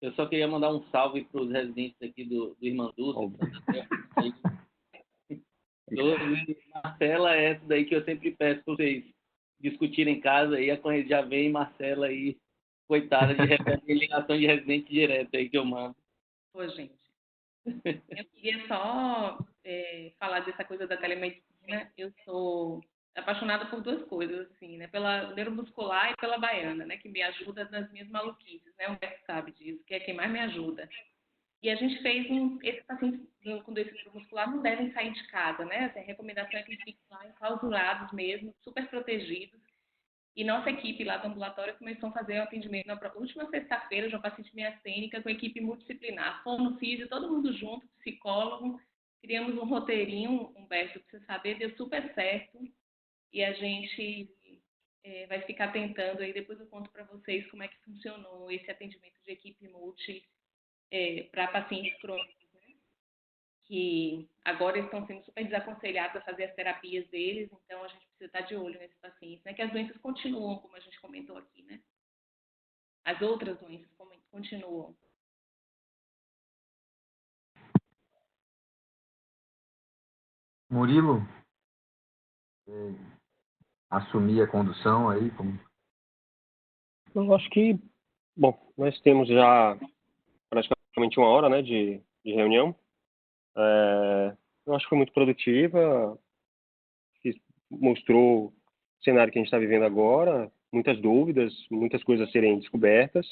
Eu só queria mandar um salve para os residentes aqui do Irmanduça. Marcela é essa daí que eu sempre peço para vocês discutirem em casa, e já vem Marcela aí, coitada, de ligação de residente direto aí que eu mando. Pô, gente. Eu queria só falar dessa coisa da telemedicina. Eu sou apaixonada por duas coisas, assim, né? Pela neuromuscular e pela baiana, né? Que me ajuda nas minhas maluquices, né? O Beto sabe disso, que é quem mais me ajuda. E a gente fez esses pacientes com doença neuromuscular não devem sair de casa, né? A recomendação é que eles fiquem lá enclausurados mesmo, super protegidos. E nossa equipe lá do ambulatório começou a fazer um atendimento na última sexta-feira de uma paciente miastênica com equipe multidisciplinar. Fono, físio, todo mundo junto, psicólogo. Criamos um roteirinho, Humberto, para você saber, deu super certo. E a gente vai ficar tentando aí, depois eu conto para vocês como é que funcionou esse atendimento de equipe multi para pacientes crônicos, né? Que agora estão sendo super desaconselhados a fazer as terapias deles, então a gente precisa estar de olho nesses pacientes, né? Que as doenças continuam, como a gente comentou aqui, né? As outras doenças continuam. Murilo, assumir a condução aí? Eu acho que, bom, nós temos já praticamente 1 hora, né, de reunião. Eu acho que foi muito produtiva, que mostrou o cenário que a gente está vivendo agora, muitas dúvidas, muitas coisas a serem descobertas,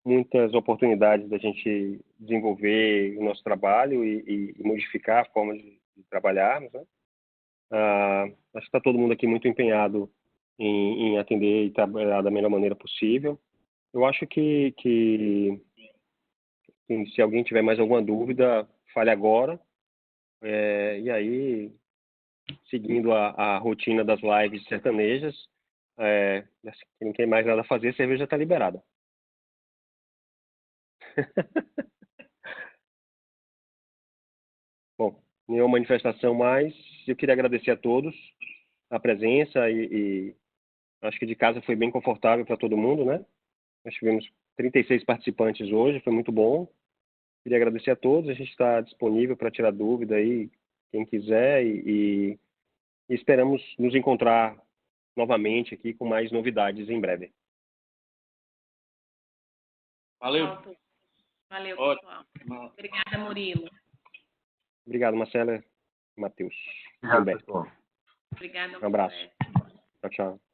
muitas oportunidades da gente desenvolver o nosso trabalho e modificar a forma de trabalharmos, né? Acho que está todo mundo aqui muito empenhado em atender e trabalhar da melhor maneira possível. Eu acho que se alguém tiver mais alguma dúvida, fale agora. E aí, seguindo a rotina das lives sertanejas, se não tem mais nada a fazer, a cerveja está liberada. Bom, nenhuma manifestação mais. Eu queria agradecer a todos a presença e acho que de casa foi bem confortável para todo mundo, né? Nós tivemos 36 participantes hoje, foi muito bom. Queria agradecer a todos, a gente está disponível para tirar dúvida aí, quem quiser, e esperamos nos encontrar novamente aqui com mais novidades em breve. Valeu. Valeu, pessoal. Obrigada, Murilo. Obrigado, Marcela e Matheus. Obrigado, pessoal. Obrigada. Um abraço. Tchau, tchau.